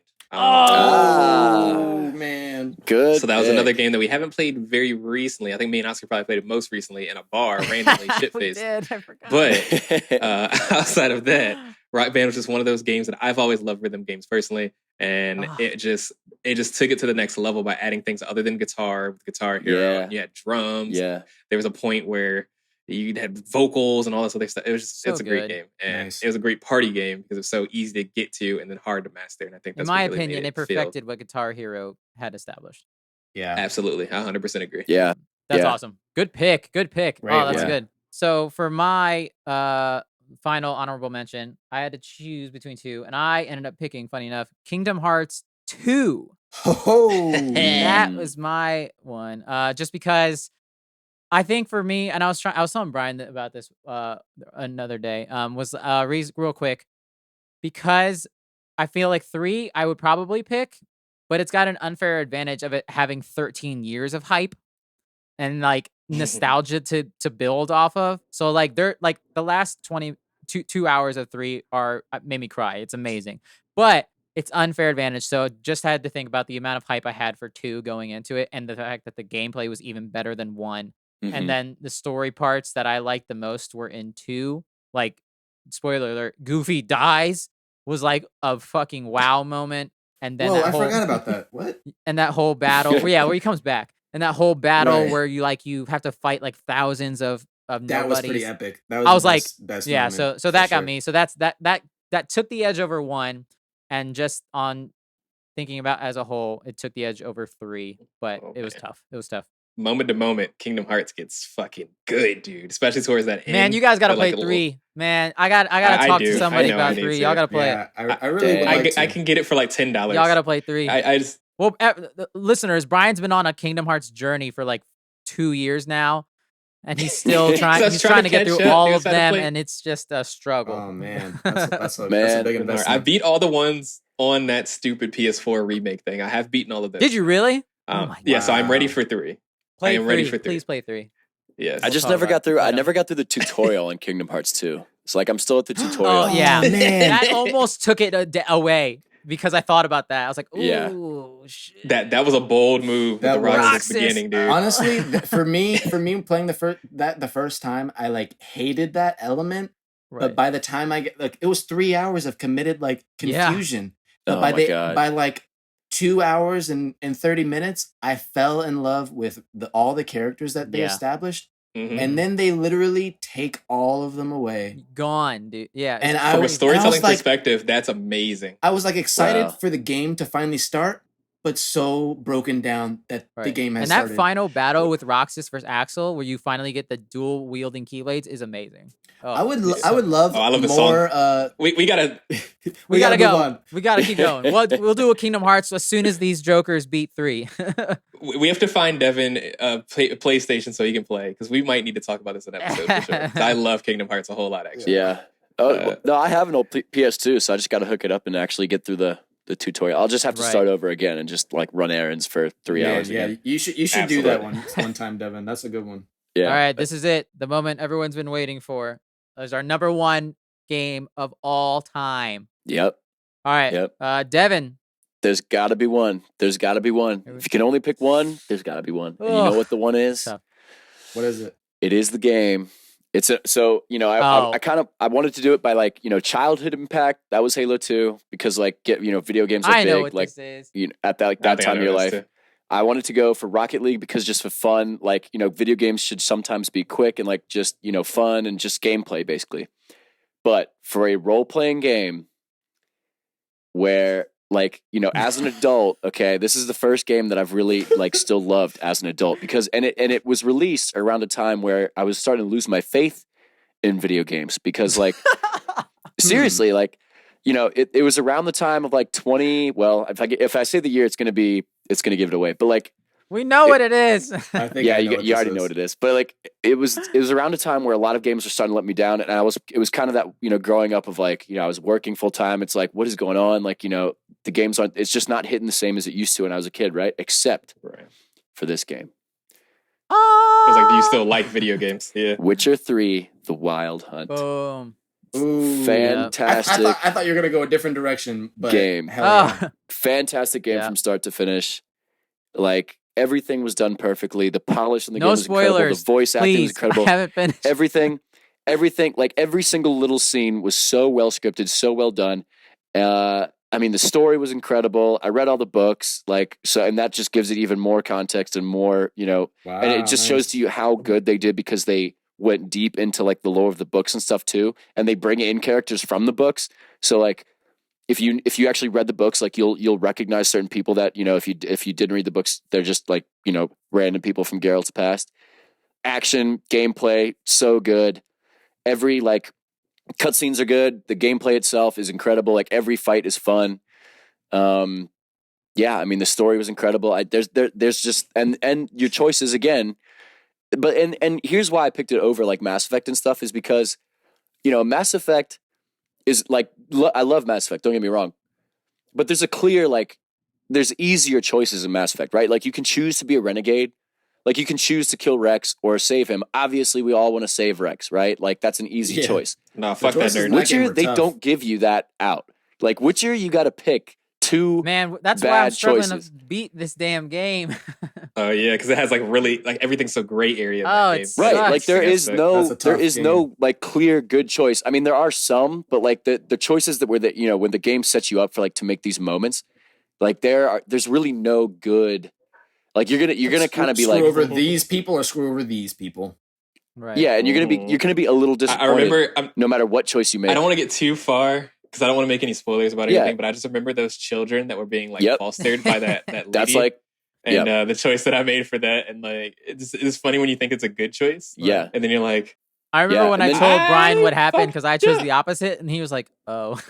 Man, good. So that was another game that we haven't played very recently. I think me and Oscar probably played it most recently in a bar, randomly, shit-faced. I forgot. But outside of that, Rock Band was just one of those games that I've always loved rhythm games personally, and it just took it to the next level by adding things other than guitar, with Guitar Hero. And you had drums. Yeah, there was a point where you had vocals and all this other stuff. It was just, it's a great game, and it was a great party game because it was so easy to get to and then hard to master. And I think that's in my what really opinion, made it perfected what Guitar Hero had established. Yeah, absolutely, I 100% agree. Yeah, that's awesome. Good pick. Good pick. Great, that's good. So for my final honorable mention, I had to choose between 2, and I ended up picking, funny enough, Kingdom Hearts 2. That was my one. Just because I think for me, and I was telling Brian about this another day, was real quick, because I feel like 3 I would probably pick, but it's got an unfair advantage of it having 13 years of hype and like nostalgia to build off of. So like they're like the last 2 hours of 3 made me cry. It's amazing, but it's unfair advantage. So just had to think about the amount of hype I had for 2 going into it, and the fact that the gameplay was even better than 1. And then the story parts that I liked the most were in 2. Like, spoiler alert, Goofy dies was like a fucking wow moment. And then I forgot about that. What? And that whole battle, where he comes back, and that whole battle where you have to fight like thousands of of That was pretty nobody's. epic. That was I the was like, best yeah. moment, So for that got sure. me. So that took the edge over 1, and just on thinking about as a whole, it took the edge over 3. But Oh, it was man. tough. It was tough. Moment to moment, Kingdom Hearts gets fucking good, dude. Especially towards that end. Man, you guys gotta Or, play like, a 3. Man, I gotta I talk to do. I somebody know I about need 3. to. Y'all gotta play it. Yeah, I really would Dang. like to. I can get it for like $10. Y'all gotta play 3. I just Well, listeners, Brian's been on a Kingdom Hearts journey for like 2 years now, and he's still trying. So I was He's trying trying to to get catch through up, all dude. of So I had to them, play- and it's just a struggle. Oh man, that's a Man. big I investment. beat all the ones on that stupid PS4 remake thing. I have beaten all of those. Did you really? Oh my Yeah, so I'm ready Wow. for 3. Play I am 3. ready for 3. Please play 3. Yes. I just talk never about got through. it. I never got through the tutorial in Kingdom Hearts 2. It's like I'm still at the tutorial. Oh yeah, Oh, man. that almost took it away because I thought about that. I was like, ooh, Yeah. shit. That was a bold move with That the Roxas Roxas. beginning, dude. Honestly, for me playing the first time, I like hated that element. Right. But by the time I get like, it was 3 hours of committed like Yeah. confusion. But Oh by my God. by like 2 hours and 30 minutes, I fell in love with all the characters that they Yeah. established, Mhm. and then they literally take all of them away. Gone, dude. Yeah. And it's I From a was- crazy. storytelling like- perspective, that's amazing. I was like excited Wow. for the game to finally start, but so broken down that the Right. game has and that started. final battle with Roxas versus Axel, where you finally get the dual wielding keyblades, is amazing. Oh, I would it's I would love Oh, I love the more. We gotta We gotta move go. on. We gotta keep going. We'll do a Kingdom Hearts as soon as these jokers beat 3. we have to find Devin a PlayStation so he can play, because we might need to talk about this in an episode for sure. 'Cause I love Kingdom Hearts a whole lot, actually. Yeah. Oh no, I have an old PS2, so I just got to hook it up and actually get through the tutorial. I'll just have to Right. start over again and just like run errands for 3 hours. Yeah, again. you should do that Absolutely. one time, Devin. That's a good one. Yeah. All right, this is it. The moment everyone's been waiting for. There's our number 1 game of all time. Yep. All right. Yep. Devin. There's got to be one. There's got to be one. Here we If you can only pick one, there's got to be one. And you know Ugh. what the one is? Tough. What is it? It is the game. It's so Oh. I wanted to do it by like childhood impact. That was Halo 2 because like video games are I know big what like this is. at that I that think I time of know your this life. too. I wanted to go for Rocket League because just for fun, like video games should sometimes be quick and like just fun and just gameplay basically. But for a role playing game where like as an adult, okay, this is the first game that I've really like still loved as an adult because it was released around a time where I was starting to lose my faith in video games because like seriously like it was around the time of like 20. Well, if I say the year, it's gonna give it away. But like We know what it is. I think yeah, I know you what this already is. know what it is. But like it was around a time where a lot of games were starting to let me down, and it was kind of that growing up of like I was working full time. It's like what is going on? Like the games aren't. It's just not hitting the same as it used to when I was a kid, right? Except Right. for this game, I was like, do you still like video games? Yeah. Witcher 3: The Wild Hunt. Boom. Ooh, Fantastic. I thought you were gonna go a different direction, but Game. Hell yeah. Oh. Fantastic game Yeah. from start to finish. Like everything was done perfectly. The polish in the No game was incredible. spoilers, The voice acting was Please. incredible. I haven't finished. everything, like every single little scene was so well scripted, so well done. I mean, the story was incredible. I read all the books, and that just gives it even more context and more, Wow, and it just shows to you how good they did because they went deep into like the lore of the books and stuff too, and they bring in characters from the books. So like, if you actually read the books, like you'll recognize certain people that if you didn't read the books, they're just like random people from Geralt's past. Action, gameplay, so good. Every like cutscenes are good. The gameplay itself is incredible. Like every fight is fun. Yeah, I mean the story was incredible. There's just and your choices again. But and here's why I picked it over like Mass Effect and stuff is because Mass Effect is like I love Mass Effect. Don't get me wrong, but there's a clear like there's easier choices in Mass Effect, right? Like you can choose to be a renegade. Like you can choose to kill Rex or save him. Obviously, we all want to save Rex, right? Like that's an easy Yeah. choice. No, fuck that choices nerd. in that game Witcher, were they tough. don't give you that out. Like Witcher, you got to pick two. Man, that's why I'm Bad struggling choices. to beat this damn game. Oh yeah, because it has like really like everything's so gray area. In Oh, that game. it's Right, sucks. like there Yes, is that- no, That's a there tough is game. no like clear good choice. I mean, there are some, but like the choices that were that when the game sets you up for like to make these moments, like there's really no good. Like you're gonna kind of be screw like over these people or screw over these people. Right. Yeah, and you're gonna be a little I disappointed. remember. No matter what choice you make. I don't want to get too far because I don't want to make any spoilers about Yeah. anything. But I just remember those children that were being like Yep. fostered by that lady. That's like, and the choice that I made for that, and like it's funny when you think it's a good choice. yeah. And then you're like, I remember Yeah, when and I then- told Brian what happened fuck because I chose yeah. the opposite, and he was like, "Oh."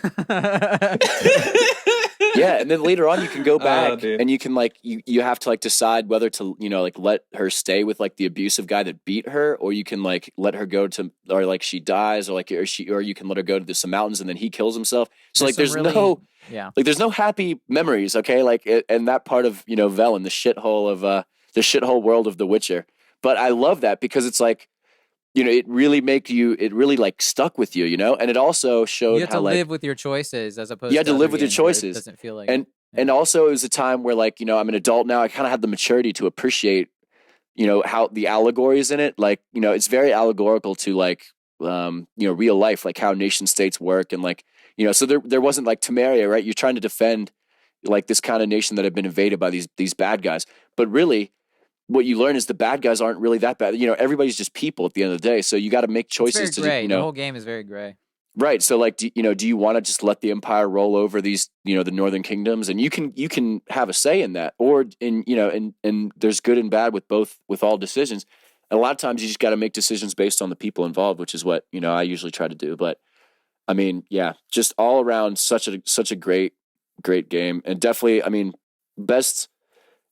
Yeah, and then later on you can go back dude. and you can like you have to like decide whether to like let her stay with like the abusive guy that beat her, or you can like let her go to, or like she dies, or like or you can let her go to some mountains and then he kills himself. So like there's no yeah. like there's no happy memories, okay? Like and that part of Velen, the shithole world of The Witcher. But I love that because it's like it really like stuck with you, and it also showed You have how to like live with your choices as opposed. You had to other live with your games where choices. It doesn't feel like and it. Yeah. and also it was a time where like I'm an adult now. I kind of had the maturity to appreciate how the allegories in it, like it's very allegorical to like real life, like how nation states work, and like so there wasn't like Temeria, right? You're trying to defend like this kind of nation that had been invaded by these bad guys, but really what you learn is the bad guys aren't really that bad. Everybody's just people at the end of the day. So you got to make choices it's very gray. to The whole game is very gray. Right. So like, do you want to just let the empire roll over these, the northern kingdoms, and you can have a say in that, or and there's good and bad with all decisions. And a lot of times you just got to make decisions based on the people involved, which is what, I usually try to do. But I mean, yeah, just all around such a great game. And definitely, I mean,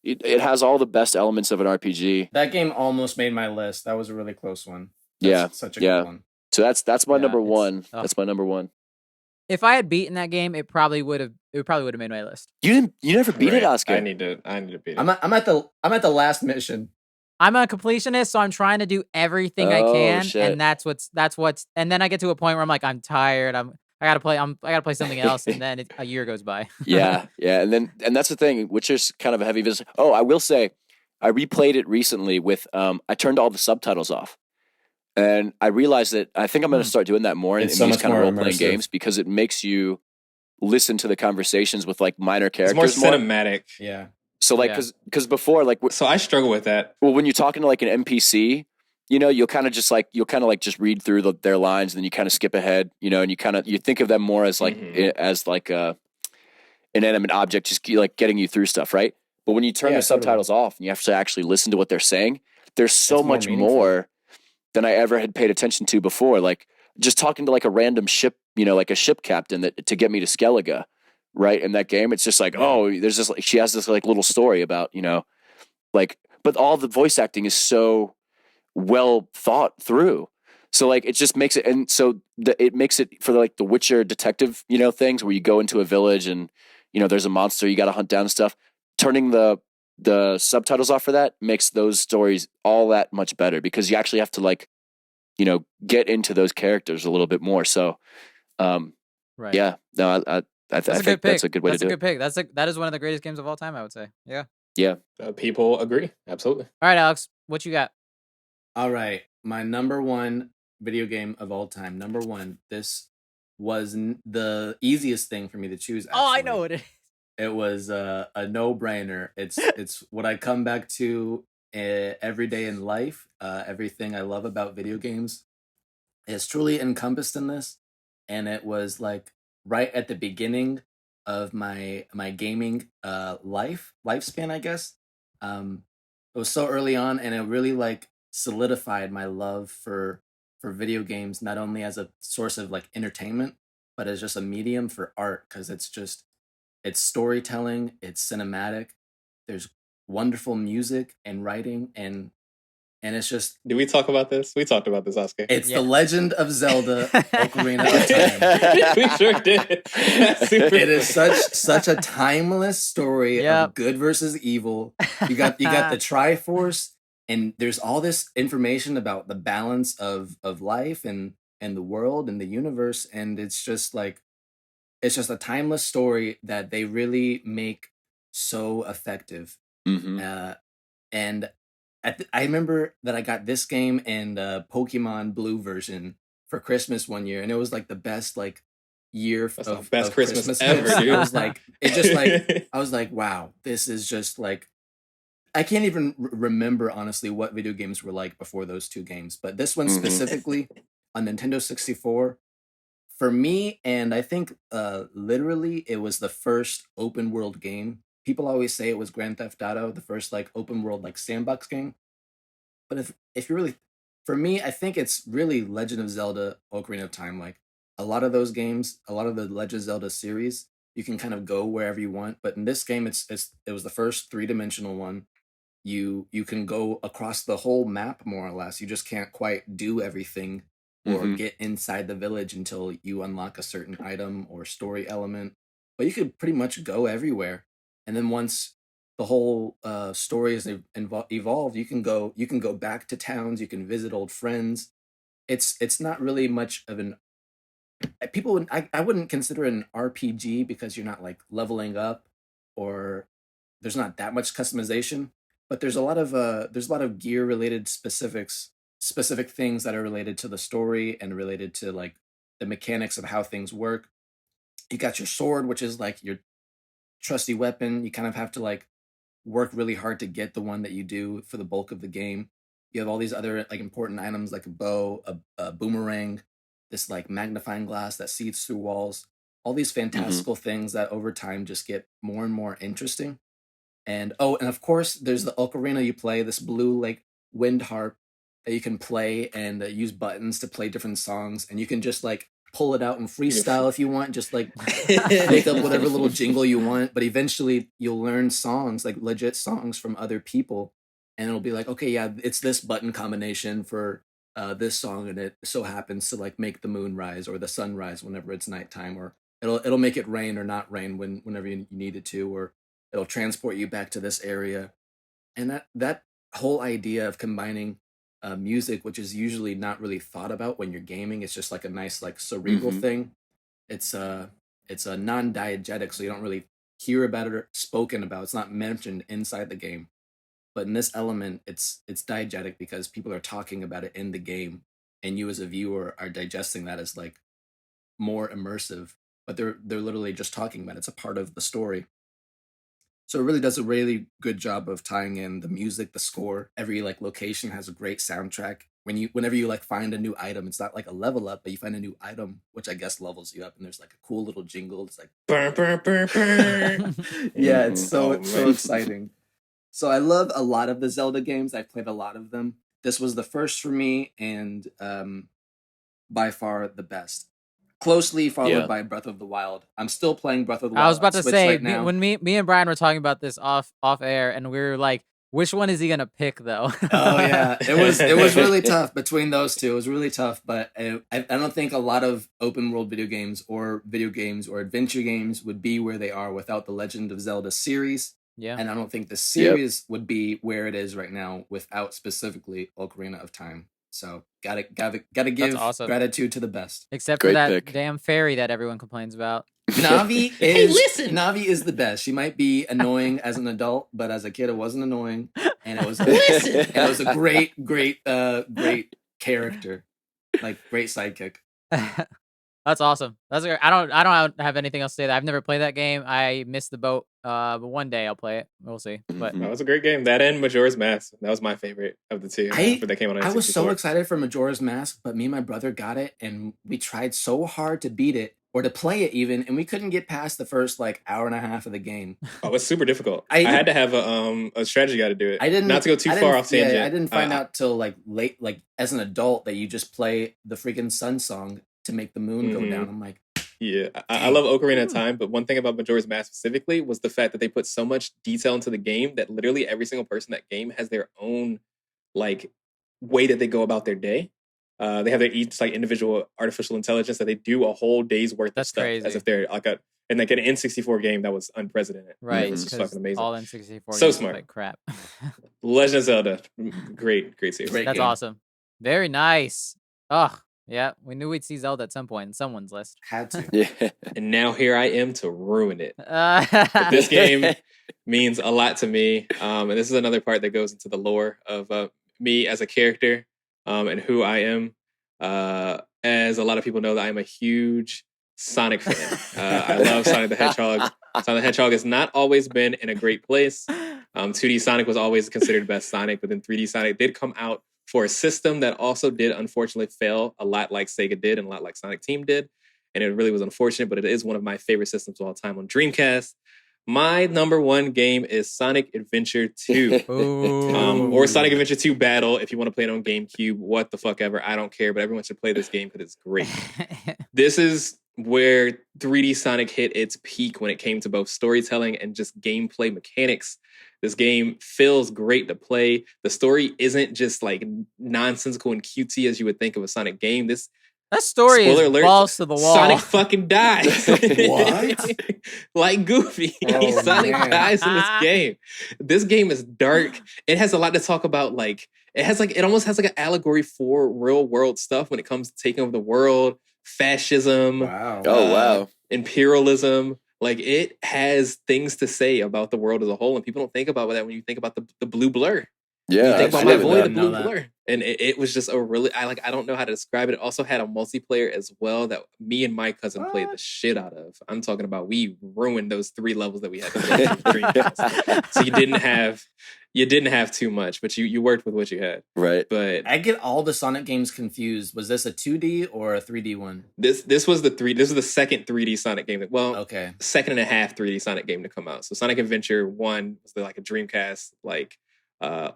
it has all the best elements of an RPG. That game almost made my list. That was a really close one. That's such a good one. So that's my number it's- one. oh. That's my number one. If I had beaten that game, it probably would have made my list. You never beat it, right, Oscar. I need to beat it. I'm at the last mission. I'm a completionist, so I'm trying to do everything I Oh, can, shit. and that's what's. And then I get to a point where I'm like, I'm tired. I gotta play something else, and then a year goes by. yeah, and that's the thing. Witcher's kind of a heavy visit. Oh, I will say, I replayed it recently with. I turned all the subtitles off, and I realized that I think I'm going to start doing that more in It's so these much kind of more role playing immersive. games, because it makes you listen to the conversations with like minor It's more characters more. cinematic. Yeah. So like, Yeah. because before, like, So I struggle with that. well, when you're talking to like an NPC, you'll kind of just read through their lines, and then you kind of skip ahead, and you think of them more as like an inanimate object, just like getting you through stuff, right? But when you turn Yeah, the subtitles off and you have to actually listen to what they're saying, there's so It's more much meaningful. more than I ever had paid attention to before. Like just talking to like a random ship, like a ship captain to get me to Skellige, right? In that game, it's just like, oh, there's this like, she has this like little story about, like, but all the voice acting is so well thought through. So like it just makes it, and so it makes it for like the Witcher detective, things where you go into a village and there's a monster you got to hunt down and stuff. Turning the subtitles off for that makes those stories all that much better, because you actually have to like get into those characters a little bit more. So Right. yeah, no, I think that's a good way to do That's a it. good pick. That is one of the greatest games of all time, I would say. Yeah. Yeah. People agree. Absolutely. All right, Alex, what you got? All right, my number one video game of all time. Number one. This was the easiest thing for me to choose. Actually. Oh, I know it. It was a no-brainer. It's what I come back to every day in life. Everything I love about video games is truly encompassed in this, and it was like right at the beginning of my gaming lifespan, I guess. It was so early on, and it really like solidified my love for video games, not only as a source of like entertainment, but as just a medium for art, because it's storytelling, it's cinematic, there's wonderful music and writing, and it's just Did we talk about this? We talked about this, Oscar. it's Yeah. The Legend of Zelda Ocarina of Time. We sure did. Super It is funny. such a timeless story Yep. of good versus evil. You got the Triforce, and there's all this information about the balance of life and the world and the universe, and it's just a timeless story that they really make so effective. Mm-hmm. And I remember that I got this game and Pokemon Blue version for Christmas one year, and it was like the best like year That's of the best of Christmas gifts. ever, dude. I was like, it just like I was like, wow, this is just like I can't even remember honestly what video games were like before those two games, but this one specifically on Nintendo 64 for me, and I think literally it was the first open world game. People always say it was Grand Theft Auto, the first like open world like sandbox game. But if you really, for me, I think it's really Legend of Zelda: Ocarina of Time. Like a lot of those games, a lot of the Legend of Zelda series, you can kind of go wherever you want. But in this game, it was the first 3-dimensional one. You can go across the whole map more or less. You just can't quite do everything or get inside the village until you unlock a certain item or story element. But you could pretty much go everywhere. And then once the whole story is evolved, you can go back to towns. You can visit old friends. It's not really much of an I wouldn't consider it an RPG because you're not like leveling up or there's not that much customization, but there's a lot of gear related specific things that are related to the story and related to like the mechanics of how things work. You got your sword, which is like your trusty weapon. You kind of have to like work really hard to get the one that you do for the bulk of the game. You have all these other like important items like a bow, a boomerang, this like magnifying glass that sees through walls. All these fantastical things that over time just get more and more interesting. And and of course, there's the ocarina you play, this blue like wind harp that you can play and use buttons to play different songs, and you can just like pull it out and freestyle if you want, just like make up whatever little jingle you want. But eventually, you'll learn songs like legit songs from other people, and it'll be like, okay, yeah, it's this button combination for this song, and it so happens to like make the moon rise or the sun rise whenever it's nighttime, or it'll make it rain or not rain whenever you need it to, or it'll transport you back to this area. And that whole idea of combining music, which is usually not really thought about when you're gaming, it's just like a nice like cerebral thing. It's a non-diegetic, so you don't really hear about it or spoken about. It's not mentioned inside the game. But in this element, it's diegetic because people are talking about it in the game, and you as a viewer are digesting that as like more immersive. But they're literally just talking about it. It's a part of the story. So it really does a really good job of tying in the music, the score. Every like location has a great soundtrack. Whenever you like find a new item, it's not like a level up, but you find a new item, which I guess levels you up, and there's like a cool little jingle. It's like burr, burr, burr, burr. Yeah, it's so exciting. So I love a lot of the Zelda games. I've played a lot of them. This was the first for me, and by far the best. Closely followed by Breath of the Wild. I'm still playing Breath of the Wild. I was about to say right now. when me and Brian were talking about this off air, and we were like, which one is he gonna pick though? Oh yeah, it was really tough between those two. It was really tough, but I don't think a lot of open world video games or adventure games would be where they are without the Legend of Zelda series. Yeah, and I don't think the series would be where it is right now without specifically Ocarina of Time. So gotta give gratitude to the best. Except for that damn fairy that everyone complains about. Navi is Navi is the best. She might be annoying as an adult, but as a kid, it wasn't annoying, and it was a great character, like great sidekick. That's awesome. That's great. I don't have anything else to say. I've never played that game. I missed the boat. But one day I'll play it. We'll see. But that was a great game. That and Majora's Mask. That was my favorite of the two. But they came on. I was so excited for Majora's Mask, but me and my brother got it, and we tried so hard to beat it or to play it even, and we couldn't get past the first like hour and a half of the game. Oh, it's super difficult. I had to have a strategy guy to do it. Not to go too far off tangent. I didn't find out till like late, like as an adult, that you just play the freaking Sun Song to make the moon go down. I'm like, yeah, I love Ocarina of Time, but one thing about Majora's Mask specifically was the fact that they put so much detail into the game that literally every single person in that game has their own like way that they go about their day. They have their each like individual artificial intelligence that they do a whole day's worth of stuff crazy. As if they're like an N64 game that was unprecedented. Right, it's fucking amazing. All N64 so smart. Like crap. Legend of Zelda, great series. That's awesome. Very nice. Ugh. Yeah, we knew we'd see Zelda at some point in someone's list. Had to. Yeah. And now here I am to ruin it. But this game means a lot to me. And this is another part that goes into the lore of me as a character and who I am. As a lot of people know, that I am a huge Sonic fan. I love Sonic the Hedgehog. Sonic the Hedgehog has not always been in a great place. 2D Sonic was always considered the best Sonic, but then 3D Sonic did come out for a system that also did unfortunately fail a lot like Sega did and a lot like Sonic Team did. And it really was unfortunate, but it is one of my favorite systems of all time on Dreamcast. My number one game is Sonic Adventure 2. Or Sonic Adventure 2 Battle if you want to play it on GameCube. What the fuck ever. I don't care, but everyone should play this game because it's great. This is where 3D Sonic hit its peak when it came to both storytelling and just gameplay mechanics. This game feels great to play. The story isn't just like nonsensical and cutesy as you would think of a Sonic game. That story spoiler is alert, balls to the wall. Sonic fucking dies. What? Like Goofy. Oh, Sonic man. dies in this game. This game is dark. It has a lot to talk about. Like it almost has like an allegory for real world stuff when it comes to taking over the world, fascism, Wow. Oh, wow. imperialism. Like it has things to say about the world as a whole, and people don't think about that when you think about the blue blur. Yeah, You think I about my didn't boy, know. the blue that. blur, and it was just a really I don't know how to describe it. It also had a multiplayer as well that me and my cousin played the shit out of. I'm talking about we ruined those 3 levels that we had to play on the Dreamcast. So you didn't have too much, but you worked with what you had. Right. But I get all the Sonic games confused. Was this a 2D or a 3D one? this was the second 3D Sonic game. Okay. Second and a half 3D Sonic game to come out. So Sonic Adventure 1 was like a Dreamcast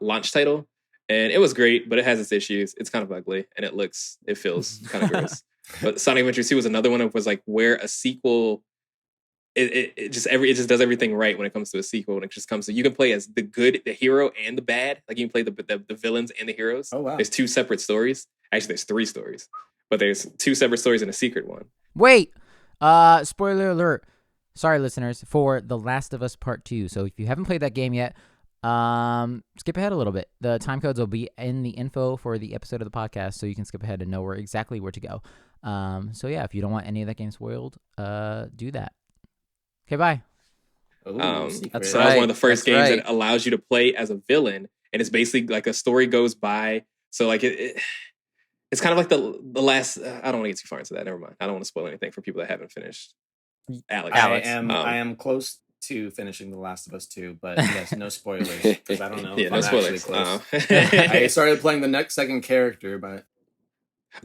launch title. And it was great, but it has its issues. It's kind of ugly, and it feels kind of gross. But Sonic Adventure 2 was another one that was like where a sequel, it just does everything right when it comes to a sequel. When it just comes to, you can play as the hero and the bad. Like you can play the villains and the heroes. Oh, wow. There's 2 separate stories. Actually, there's 3 stories, but there's 2 separate stories and a secret one. Wait, spoiler alert. Sorry, listeners, for The Last of Us Part 2. So if you haven't played that game yet, skip ahead a little bit. The time codes will be in the info for the episode of the podcast, so you can skip ahead and know exactly where to go. So yeah, if you don't want any of that game spoiled, do that. Okay, bye. Ooh, So secret. that's that was right. one of the first That's games right. that allows you to play as a villain, and it's basically like a story goes by. So like it's kind of like the last. I don't want to get too far into that. Never mind. I don't want to spoil anything for people that haven't finished. Alex. I am close to finishing The Last of Us 2, but yes, no spoilers because I don't know. Yeah, if no I'm spoilers. Actually close. I started playing the second character, but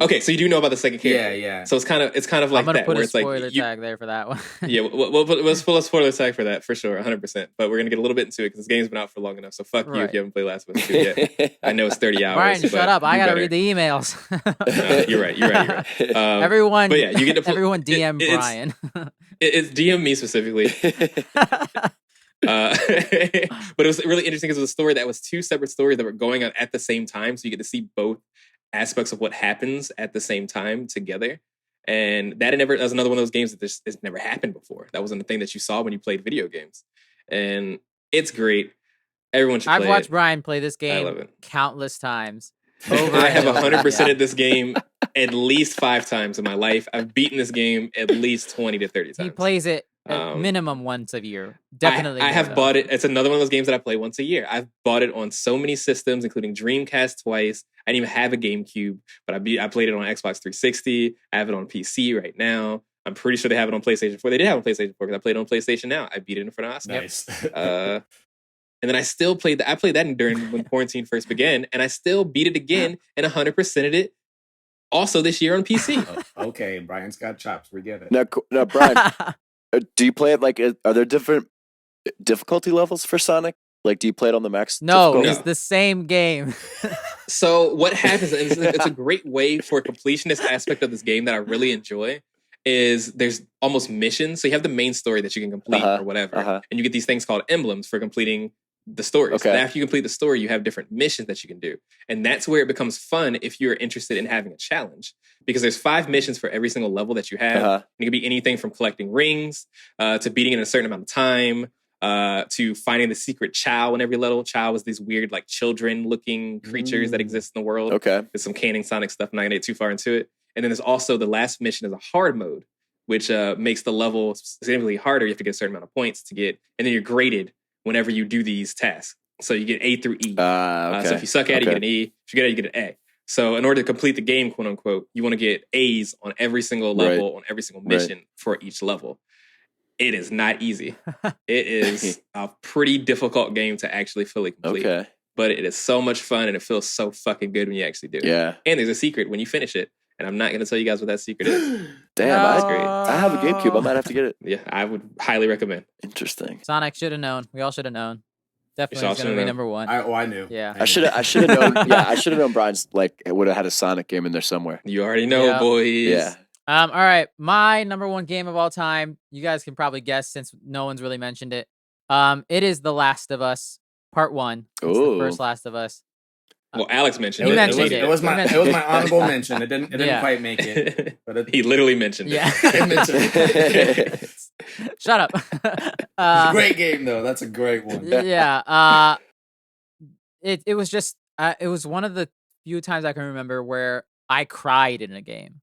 Okay, so you do know about the second character. yeah. So it's kind of like I'm gonna that, put where a it's like spoiler you, tag there for that one. yeah, let's pull a spoiler tag for that for sure, 100%. But we're gonna get a little bit into it because this game's been out for long enough. So fuck you Right. if you haven't played Last of Us 2 yet. I know it's 30 hours. Brian, but shut up. I do gotta better. read the emails. You're right. Everyone, but yeah, you get to play, everyone DM it's- Brian. It's DM me specifically. But it was really interesting because it was a story that was 2 separate stories that were going on at the same time. So you get to see both aspects of what happens at the same time together. And that was another one of those games that it's never happened before. That wasn't a thing that you saw when you played video games. And it's great. Everyone should play I've watched it. Brian play this I love game it. countless times. Over I have and over. 100% of this game at least 5 times in my life. I've beaten this game at least 20 to 30 times. He plays it at Um, minimum once a year. Definitely. I more, have though. bought it. It's another one of those games that I play once a year. I've bought it on so many systems, including Dreamcast twice. I didn't even have a GameCube, but I played it on Xbox 360. I have it on PC right now. I'm pretty sure they have it on PlayStation 4. They did have it on PlayStation 4 because I played it on PlayStation Now. I beat it in front of Oscar. Nice. And then I still played that. I played that during when quarantine first began, and I still beat it again and 100%ed it. Also this year on PC. Oh, okay, Brian's got chops. We get it. Now, Brian, do you play it like? Are there different difficulty levels for Sonic? Like, do you play it on the max? No, difficulty? it's the same game. So what happens is it's a great way for a completionist aspect of this game that I really enjoy is there's almost missions. So you have the main story that you can complete or whatever. And you get these things called emblems for completing the story. Okay. So after you complete the story, you have different missions that you can do. And that's where it becomes fun if you're interested in having a challenge. Because there's 5 missions for every single level that you have. And it can be anything from collecting rings to beating in a certain amount of time. To finding the secret Chow in every level. Chow is these weird, like children-looking creatures that exist in the world. Okay. There's some canon Sonic stuff. I'm not gonna get too far into it. And then there's also the last mission is a hard mode, which makes the level significantly harder. You have to get a certain amount of points to get, and then you're graded whenever you do these tasks. So you get A through E. Okay. So if you suck at it, you get an E. If you get it, you get an A. So in order to complete the game, quote unquote, you want to get A's on every single level, on every single mission for each level. It is not easy. It is a pretty difficult game to actually fully complete. Okay. But it is so much fun and it feels so fucking good when you actually do it. Yeah. And there's a secret when you finish it. And I'm not going to tell you guys what that secret is. Damn, No. I have a GameCube. I might have to get it. Yeah, I would highly recommend. Interesting. Sonic should have known. We all should have known. Definitely all is going to should've be known. number one. I knew. Yeah. I I knew. should have known. Yeah, I should have known Brian's would have had a Sonic game in there somewhere. You already know, Yeah. boys. Yeah. All right. My number one game of all time. You guys can probably guess since no one's really mentioned it. It is The Last of Us Part 1. It's the Ooh. first Last of Us. Well, Alex mentioned He it. mentioned It was my honorable mention. It didn't Yeah. quite make it. But He literally mentioned Yeah. I mentioned it. Shut up. It's a great game though. That's a great one. Yeah. It was just it was one of the few times I can remember where I cried in a game.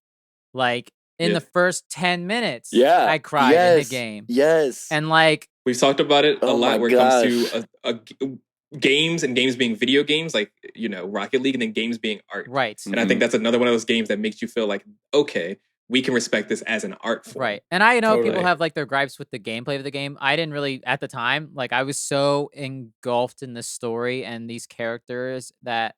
Like in Yeah. the first 10 minutes, Yeah. I cried in the game. Yes. And like We've talked about it a Oh lot my where it comes to games and games being video games, like, you know, Rocket League, and then games being art. right. And I think that's another one of those games that makes you feel like, okay, we can respect this as an art form. Right. And I know people Totally. have like their gripes with the gameplay of the game. I didn't really at the time, like I was so engulfed in the story and these characters that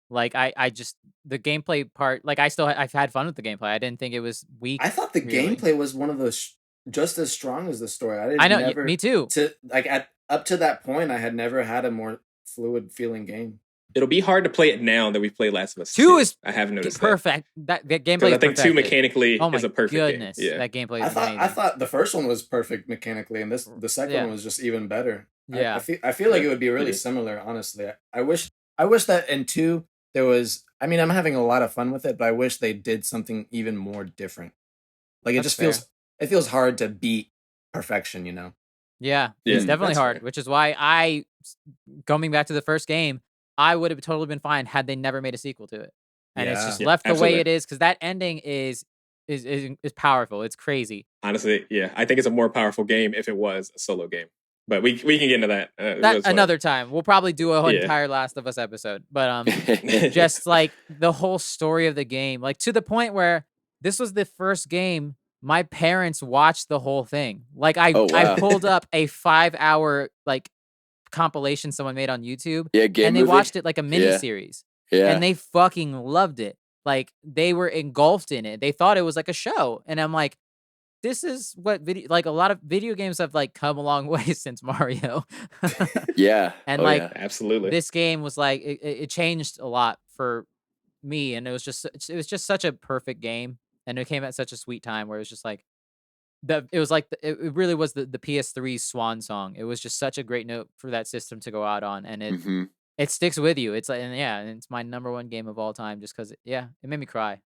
like I just the gameplay part, like I've had fun with the gameplay. I didn't think it was weak. I thought the really. gameplay was one of those just as strong as the story. I know, never, me too. Up to that point, I had never had a more fluid feeling game. It'll be hard to play it now that we've played Last of Us 2 is I have noticed perfect. That gameplay Because is I think 2 perfected. mechanically Oh my is a perfect goodness, game. Yeah. that gameplay is I amazing. thought the first one was perfect mechanically, and the second Yeah. one was just even better. Yeah. I feel like it would be really Yeah. similar. Honestly, I wish that in 2 there was. I mean, I'm having a lot of fun with it, but I wish they did something even more different. Like it That's just feels hard to beat perfection. You know. Yeah, Yeah, it's definitely that's hard, fair. which is why going back to the first game, I would have totally been fine had they never made a sequel to it. And it's Yeah. just Yeah, left the absolutely. way it is because that ending is powerful. It's crazy. Honestly, yeah. I think it's a more powerful game if it was a solo game. But we can get into that. That That's what- another time. We'll probably do a whole Yeah. entire Last of Us episode. But just like the whole story of the game, like to the point where this was the first game my parents watched the whole thing. Like I Oh, wow. pulled up a 5-hour like compilation someone made on YouTube. Yeah, game And they movie? watched it like a mini series. Yeah. And they fucking loved it. Like they were engulfed in it. They thought it was like a show. And I'm like, this is what a lot of video games have like come a long way since Mario. Yeah. And Oh, like yeah. Absolutely. this game was like it changed a lot for me, and it was just such a perfect game, and it came at such a sweet time where it was just like it really was the PS3's swan song. It was just such a great note for that system to go out on, and it Mhm. it sticks with you. It's like and it's my number one game of all time just because it made me cry.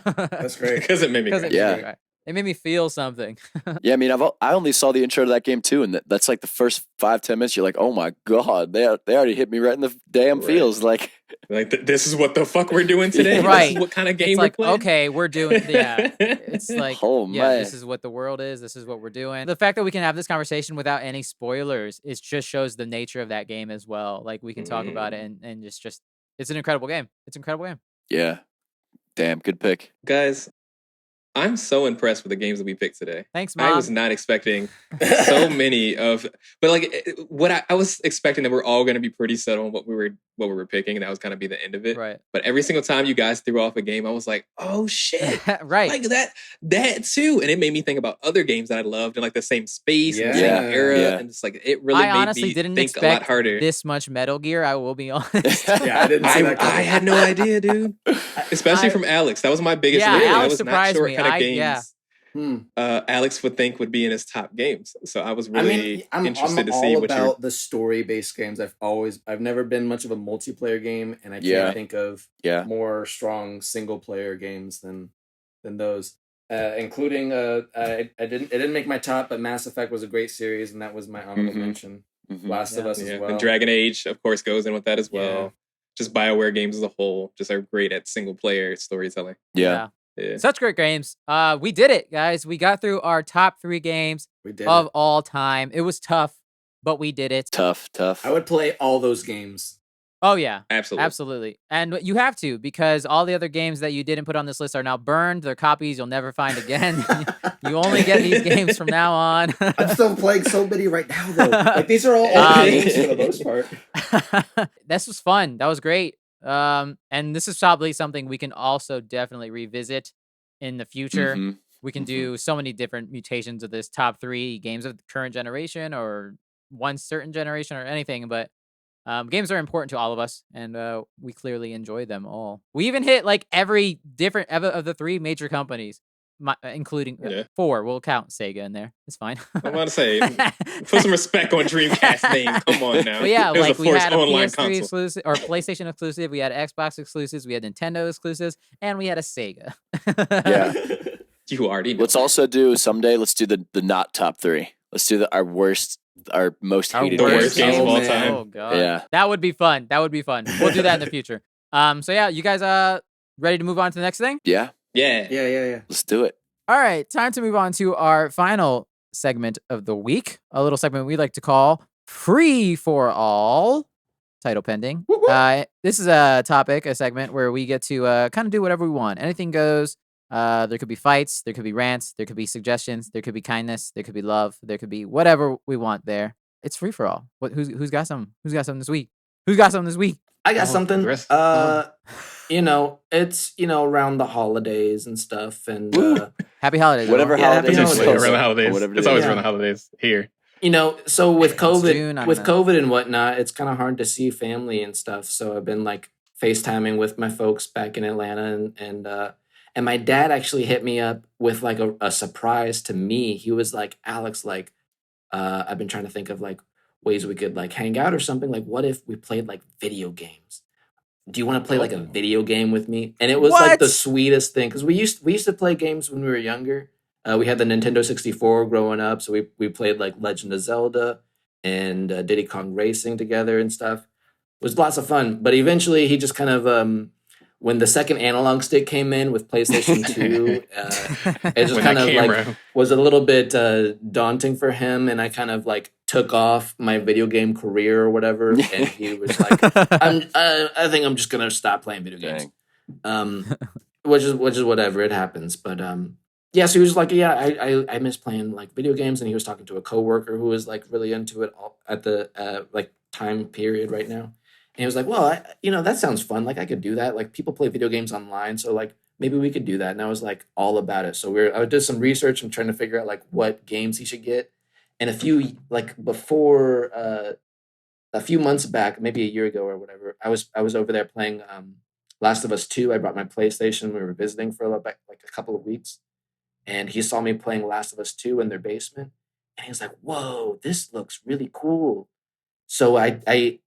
That's great. Because it made me Because cry. it made me Yeah. cry. It made me feel something. Yeah, I mean, I only saw the intro to that game too, and that's like the first 5-10 minutes. You're like, oh my god, they already hit me right in the damn Right. feels. Like, Like, this is what the fuck we're doing today? Right. This is what kind of game It's we're like, playing? okay, we're doing it's like Oh, yeah, man. this is what the world is, this is what we're doing. The fact that we can have this conversation without any spoilers, it just shows the nature of that game as well. Like we can talk about it and just it's an incredible game. It's an incredible game. yeah, damn, good pick. Guys, I'm so impressed with the games that we picked today. Thanks, Mom. I was not expecting so many but like what I was expecting that we're all going to be pretty set on what we were picking, and that was kind of be the end of it. Right. But every single time you guys threw off a game, I was like, oh shit, right. like that too, and it made me think about other games that I loved in like the same space, and the Yeah. same era, Yeah. and it's like it really I made honestly me didn't think a lot expect harder. this much Metal Gear, I will be honest. Yeah, I didn't see that I coming. had no idea, dude. Especially I- from Alex. That was my biggest Yeah, worry. I Alex was not surprised sure me. what kind of games Yeah. Alex would think would be in his top games. So I was I really mean, I'm interested to all see what about the story-based games. I've never been much of a multiplayer game, and I Yeah. can't think of Yeah. more strong single-player games than those. Including it didn't make my top, but Mass Effect was a great series, and that was my honorable Mhm. mention. Mhm. Last of Yeah. Us as yeah. well. And Dragon Age, of course, goes in with that as well. Yeah. Just Bioware games as a whole just are great at single player storytelling. Yeah. Yeah. Such great games. We did it, guys. We got through our top 3 games We did. of It. all time. It was tough, but we did it. Tough. I would play all those games Oh yeah, Absolutely. absolutely. And you have to, because all the other games that you didn't put on this list are now burned. They're copies you'll never find again. You only get these games from now on. I'm still playing so many right now, though. Like these are all old games for the most part. This was fun. That was great. And this is probably something we can also definitely revisit in the future. Mhm. We can do so many different mutations of this top 3 games of the current generation or one certain generation or anything, but games are important to all of us, and we clearly enjoy them all. We even hit like every different of the 3 major companies, including Yeah. 4. We'll count Sega in there. It's fine. I'm about to say, put some respect on Dreamcast name. Come on now. But yeah, It was like the we first had a online PS3 console. exclusive or PlayStation exclusive. We had Xbox exclusives. We had Nintendo exclusives, and we had a Sega. Yeah. You already know. Let's also do someday. Let's do the not top 3. Let's do our most Our hated worst games. games of all man. time. Oh god. Yeah. That would be fun. That would be fun. We'll do that in the future. So yeah, you guys ready to move on to the next thing? Yeah. Yeah. Yeah. Let's do it. All right, time to move on to our final segment of the week. A little segment we like to call Free for All. Title pending. This is a segment where we get to kind of do whatever we want. Anything goes. There could be fights, there could be rants, there could be suggestions, there could be kindness, there could be love, there could be whatever we want there. It's free for all. Who's got some? Who's got some this week? Who's got some this week? I got something. Chris? It's around the holidays and stuff, and Happy holidays. Whatever everyone. happy holidays. holidays. It's close around the up, or holidays. whatever it It's always is. around the holidays here. so with COVID, June, I don't with know. COVID and whatnot, it's kind of hard to see family and stuff. So I've been like FaceTiming with my folks back in Atlanta, and my dad actually hit me up with like a surprise to me. He was like, Alex, like, I've been trying to think of like ways we could like hang out or something. Like, what if we played like video games? Do you want to play like a video game with me? And it was like the What? sweetest thing, because we used to play games when we were younger. We had the Nintendo 64 growing up, so we played like Legend of Zelda and Diddy Kong Racing together and stuff. It was lots of fun. But eventually, he just kind of when the second analog stick came in with PlayStation 2, it just When kind that of camera- like was a little bit daunting for him, and I kind of like took off my video game career or whatever, and he was like, I think I'm just gonna stop playing video games. Which is whatever, it happens. But yeah, so he was like, yeah, I miss playing like video games, and he was talking to a coworker who was like really into it all at the like time period right now. And he was like, well, that sounds fun. Like I could do that. Like people play video games online, so like maybe we could do that. And I was like all about it. So I did some research and trying to figure out like what games he should get. And a few months back, maybe a year ago or whatever, I was over there playing Last of Us 2. I brought my PlayStation. We were visiting for like a couple of weeks, and he saw me playing Last of Us 2 in their basement, and he was like, "Whoa, this looks really cool." So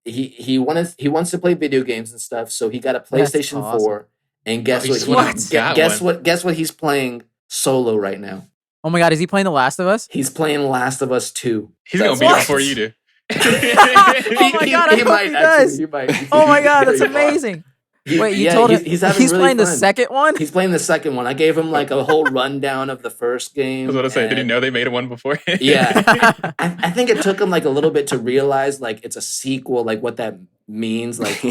he wants to play video games and stuff. So he got a That's PlayStation awesome. 4, and guess he's what? Guess what he's playing solo right now. Oh my god, is he playing The Last of Us? He's playing Last of Us 2. He's gonna That's beat it what? before you do. Oh my god, I hope he does. He might. Oh my god, that's amazing. Wait, you told him he's having he's really playing the fun. second one? He's playing the second one. I gave him like a whole rundown of the first game. I was gonna say, did he and- know they made one before? Yeah, I think it took him like a little bit to realize like it's a sequel, like what that means. Like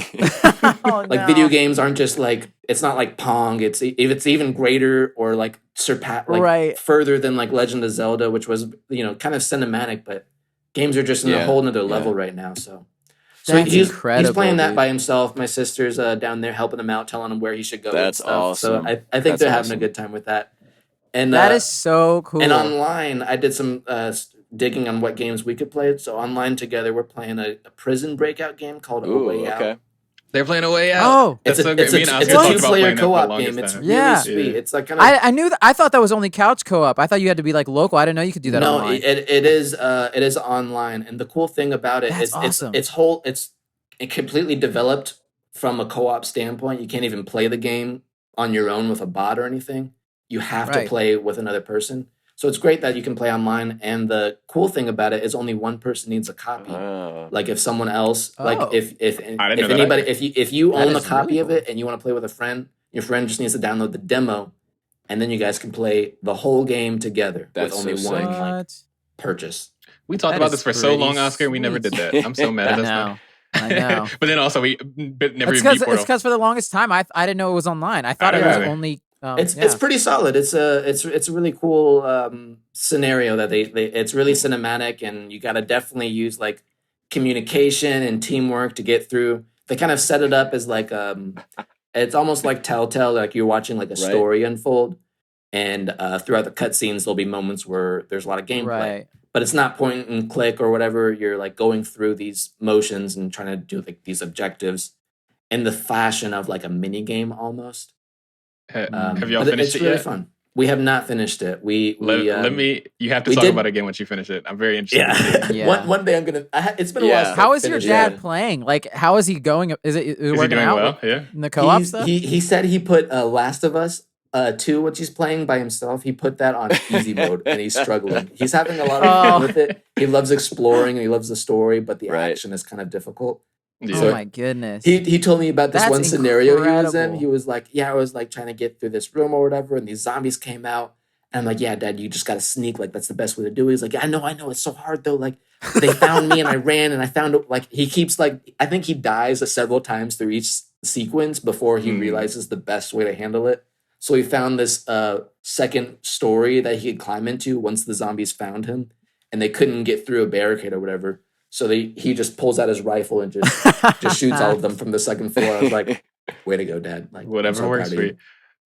Oh, like no. video games aren't just like, it's not like Pong. It's even greater or like surpass like Right. further than like Legend of Zelda, which was kind of cinematic, but games are just in a Yeah, whole nother yeah. level right now. So That's he's incredible, playing that dude. by himself. My sister's down there helping him out, telling him where he should go. That's and stuff. awesome. So I think That's they're having awesome. a good time with that. And That is so cool. and online, I did some digging on what games we could play. So online together, we're playing a prison breakout game called A Ooh, Way Out. okay. They're playing a way out. Oh. That's so great. Me and Oscar it's a talked about two-player playing that for the co-op longest game. It's time. really Yeah. sweet. Yeah. It's like kind of I knew I thought that was only couch co-op. I thought you had to be like local. I didn't know you could do that no, online. it is online. And the cool thing about it That's is awesome. it's completely developed from a co-op standpoint. You can't even play the game on your own with a bot or anything. You have Right. to play with another person. So it's great that you can play online. And the cool thing about it is only one person needs a copy. Like if someone else, Oh. like if I didn't know that anybody, either. if you That own a is copy really of it and you want to play with a friend, your friend just needs to download the demo, and then you guys can play the whole game together That's with only so one sick. like What? purchase. We talked That about is this for so pretty long, Oscar. We never did that. I'm so mad I at us know. now. I know. But then also we never It's even beat Portal. because for the longest time I didn't know it was online. I thought it was only. It's pretty solid. It's a really cool scenario that they it's really cinematic, and you got to definitely use like communication and teamwork to get through. They kind of set it up as like it's almost like Telltale, like you're watching like a story unfold, and throughout the cutscenes there'll be moments where there's a lot of gameplay. Right. But it's not point and click or whatever. You're like going through these motions and trying to do like these objectives in the fashion of like a mini game almost. Have y'all finished it yet? It's really fun. We have not finished it. Let me. You have to talk about it again once you finish it. I'm very interested. Yeah. One day I'm gonna. It's been a while. How is your dad playing? Like, how is he going? Is it working he doing out? well? Yeah. In the co-op stuff. He said he put Last of Us 2, which he's playing by himself. He put that on easy mode, and he's struggling. He's having a lot of fun with it. He loves exploring and he loves the story, but the action is kind of difficult. Yeah. Oh my goodness. He told me about this one scenario he was in. incredible. He was like, I was like trying to get through this room or whatever, and these zombies came out. And I'm like, yeah, Dad, you just gotta sneak. Like, that's the best way to do it. He's like, I know, it's so hard though. Like, they found me and I ran and I found it. Like, he keeps like, I think he dies several times through each sequence before he realizes the best way to handle it. So he found this second story that he could climb into once the zombies found him, and they couldn't get through a barricade or whatever. So he just pulls out his rifle and just shoots all of them from the second floor. I was like, way to go, Dad. Like, whatever works for you.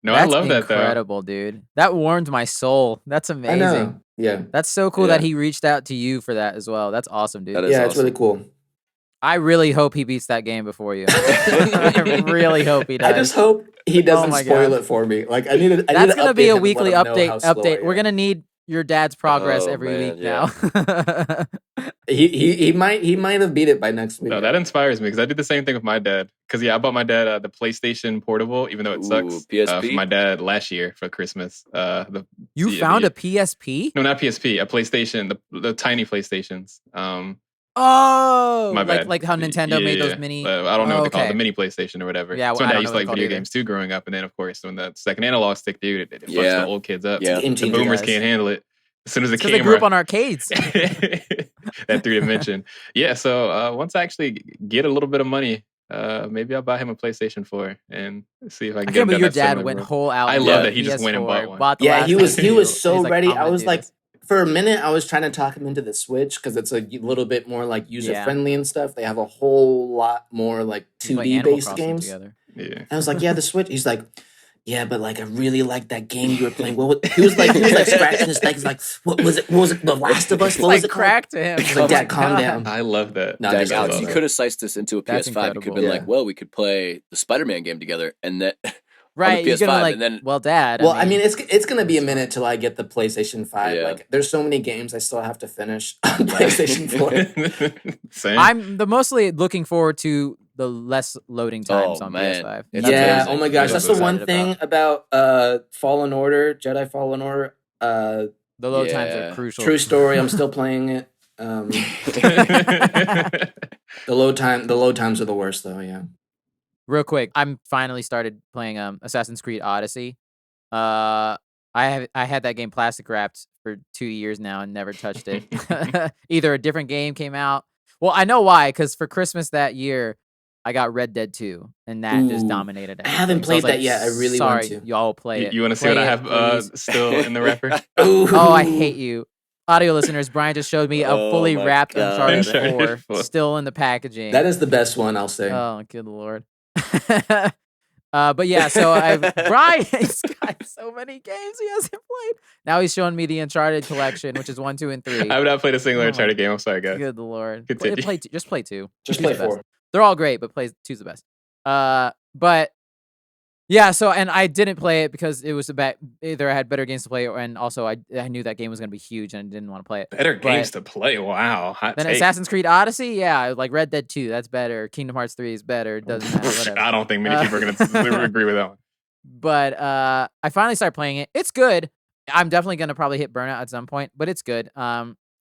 No, That's I love that though. Incredible, dude. That warmed my soul. That's amazing. I know. Yeah. That's so cool that he reached out to you for that as well. That's awesome, dude. That is It's really cool. I really hope he beats that game before you. I really hope he does. I just hope he doesn't my spoil God. it for me. Like, I need to That's gonna update be a him and weekly let him know how slow I update. We're am. gonna need your dad's progress Oh, every man, week now. He might have beat it by next week. No, that inspires me because I did the same thing with my dad. Because I bought my dad the PlayStation Portable, even though it sucks. PSP? For my dad last year for Christmas. You found a PSP? No, not PSP. A PlayStation. The tiny PlayStations. Oh, my bad. Like how Nintendo made those mini. I don't know what they call it, the mini PlayStation or whatever. Yeah, so I my dad don't used know to what like they video call it games too growing up, and then of course when the second analog stick, dude, it fucks the old kids up. Yeah. The boomers can't handle it. As soon as the Because camera, they grew up on arcades. that 3D. Yeah, so once I actually get a little bit of money, maybe I'll buy him a PlayStation 4 and see if I can get him But down your that dad similar went road. whole out. I and love bought that he just went and bought PS4, one. bought the Yeah, last he was one. so He's like, ready. "I'm I gonna was do like, this." for a minute, I was trying to talk him into the Switch because it's a little bit more like user friendly and stuff. They have a whole lot more like We play 2D Animal based Crossing games. Yeah. And I was like, yeah, the Switch. He's like, yeah, but like I really like that game you were playing. He was like scratching his legs, like, what was it? The Last of Us? It's What like was it called? crack to him. He's like, Dad, calm down. I love that. No, Dad, just Alex, love you it. could have sliced this into a That's PS5. You could have incredible. been like, well, we could play the Spider-Man game together, and then Right, on the you're gonna PS5, like, and then well, Dad. Well, I mean, it's gonna be a minute till I get the PlayStation 5. Yeah. Like, there's so many games I still have to finish on PlayStation 4. Same. I'm mostly looking forward to the less loading times on man. PS5. It's Yeah, amazing. oh my gosh, I'm that's so the one excited thing about Fallen Order, Jedi Fallen Order. The load times Yeah. are crucial. True story, I'm still playing it. The load times are the worst though, yeah. Real quick, I'm finally started playing Assassin's Creed Odyssey. I had that game plastic wrapped for 2 years now and never touched it. Either a different game came out. Well, I know why, because for Christmas that year, I got Red Dead 2, and that just Ooh. dominated it. I haven't played that yet. I really want sorry, to. y'all play it. You want to see what I Play have it, please. still in the wrapper? Ooh. Oh, I hate you. Audio listeners, Brian just showed me a Oh fully my wrapped God. Uncharted Uncharted 4 4. still in the packaging. That is the best one, I'll say. Oh, good lord. But yeah, so Brian's got so many games he hasn't played. Now he's showing me the Uncharted collection, which is 1, 2, and 3. I have not played a single Oh my Uncharted game. I'm sorry, guys. Good lord. Continue. Just play 2. Just 2's play the best. 4. They're all great, but 2's the best. But yeah, so and I didn't play it because it was either I had better games to play, and also I knew that game was going to be huge and I didn't want to play it. Better games to play. Wow. Hot Then take. Assassin's Creed Odyssey, yeah, like Red Dead 2, that's better. Kingdom Hearts 3 is better. It doesn't matter. Whatever. I don't think many people are going to agree with that one. But I finally started playing it. It's good. I'm definitely gonna probably hit burnout at some point, but it's good.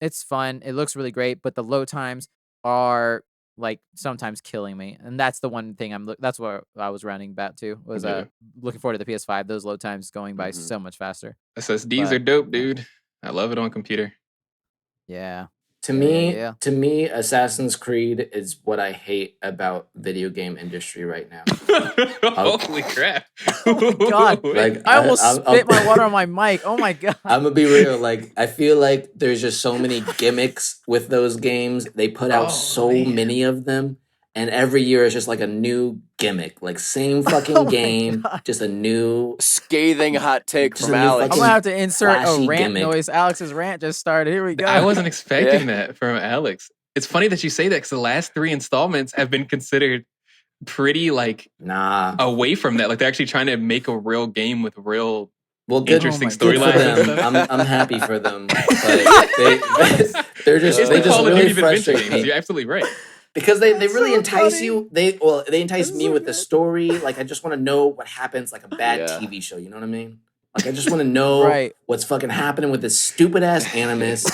It's fun. It looks really great, but the load times are like sometimes killing me, and that's the one thing that's what I was rounding back to was Yeah. looking forward to the PS5. Those load times going by so much faster. SSDs But- are dope, dude. I love it on computer. Yeah. To me, Assassin's Creed is what I hate about video game industry right now. Holy crap! Oh my God. Like I almost spit my water on my mic. Oh my God. I'm gonna be real. Like I feel like there's just so many gimmicks with those games. They put out many of them, and every year is just like a new gimmick. Like same fucking game, just a new Scathing hot take Just from a new Alex. I'm gonna have to insert a flashy rant gimmick. noise. Alex's rant just started. Here we go. I wasn't expecting that from Alex. It's funny that you say that because the last 3 installments have been considered pretty like nah. away from that. Like they're actually trying to make a real game with real Well, good, interesting good for storylines. and them. stuff. I'm happy for them. But they're just It's they the just Call of really Duty adventure frustrate games. me You're absolutely right. because they really so entice funny. you. They entice That's me so with the good. story. Like I just want to know what happens, like a bad Yeah. TV show. You know what I mean? Like I just want to know Right. what's fucking happening with this stupid ass Animus.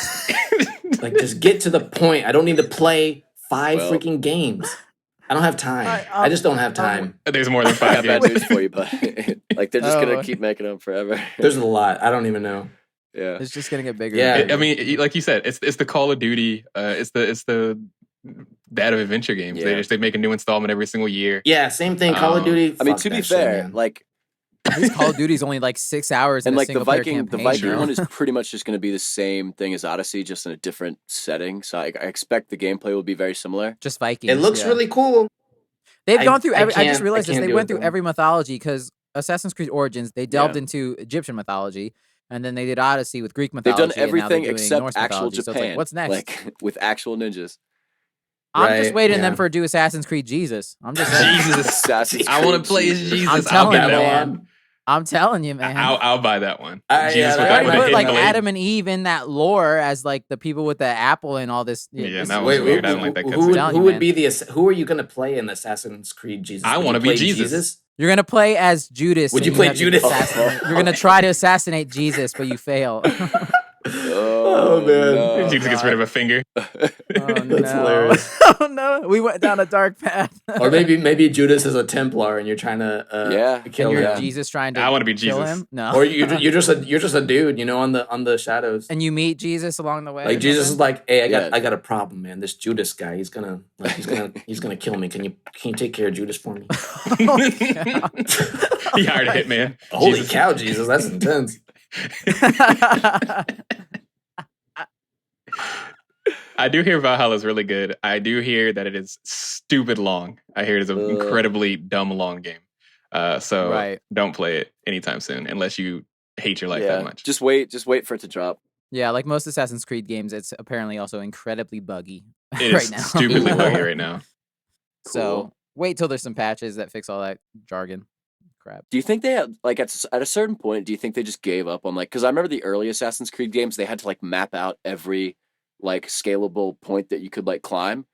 Like just get to the point. I don't need to play 5 Well. freaking games. I don't have time. I- I just don't have time. There's more than I 5 got bad games. news for you, but like they're just Oh. gonna keep making them forever. There's a lot. I don't even know. Yeah. It's just gonna get bigger. Yeah. and I bigger. mean, like you said, it's the Call of Duty. It's the that of adventure games. Yeah. They make a new installment every single year. Yeah, same thing. Call of Duty. I mean, fuck to be that shit, fair, man. like At least Call of Duty's only like 6 hours and in a like the single player Viking campaign. one is pretty much just going to be the same thing as Odyssey, just in a different setting. So I expect the gameplay will be very similar. just Vikings. it looks yeah. really cool. They've I- gone through I every. I just can't- realized I this. can't They do went it, through though. every mythology because Assassin's Creed Origins they delved Yeah. into Egyptian mythology, and then they did Odyssey with Greek They've mythology. done everything and now they're doing except Norse actual mythology. So Japan. it's like, what's next? Like with actual ninjas. I'm just Right, waiting yeah. them for do Assassin's Creed Jesus. I'm just saying. Jesus, Assassin's I want Creed, to play as Jesus. Jesus. I'm I'll telling get you, that man. one. I'm telling you, man. I'll buy that one. Yeah, Jesus they with They that already with already a put hidden like blade. Adam and Eve in that lore as like the people with the apple and all this. Yeah, this- that was Wait, weird. I don't like that who cutscene. would, Telling who you, would man. be the who are you gonna play in Assassin's Creed Jesus? I Would wanna you be play Jesus. You're gonna play as Judas. Would and you play have to Judas? assassinate- You're gonna try to assassinate Jesus, but you fail. Oh, man. no. Jesus gets rid of a finger. Oh That's no! hilarious. Oh no! We went down a dark path. Or maybe Judas is a Templar and you're trying to Yeah. kill and you're him. Jesus trying to I wanna be kill Jesus. him. No. Or you're just a dude, you know, on the shadows. and you meet Jesus along the way. Like or Jesus is something? like, hey, Yeah. I got a problem, man. This Judas guy, he's gonna kill me. Can you take care of Judas for me? He hired a hitman. Holy Jesus. cow, Jesus, that's intense. I do hear Valhalla is really good. I do hear that it is stupid long. I hear it is an incredibly dumb long game. So Right. don't play it anytime soon unless you hate your life that much. Just wait for it to drop. Yeah, like most Assassin's Creed games, it's apparently also incredibly buggy It right is now. stupidly buggy right now. So Cool. wait till there's some patches that fix all that jargon crap. Do you think they had, like at a certain point? Do you think they just gave up on like? Because I remember the early Assassin's Creed games, they had to like map out every like scalable point that you could like climb.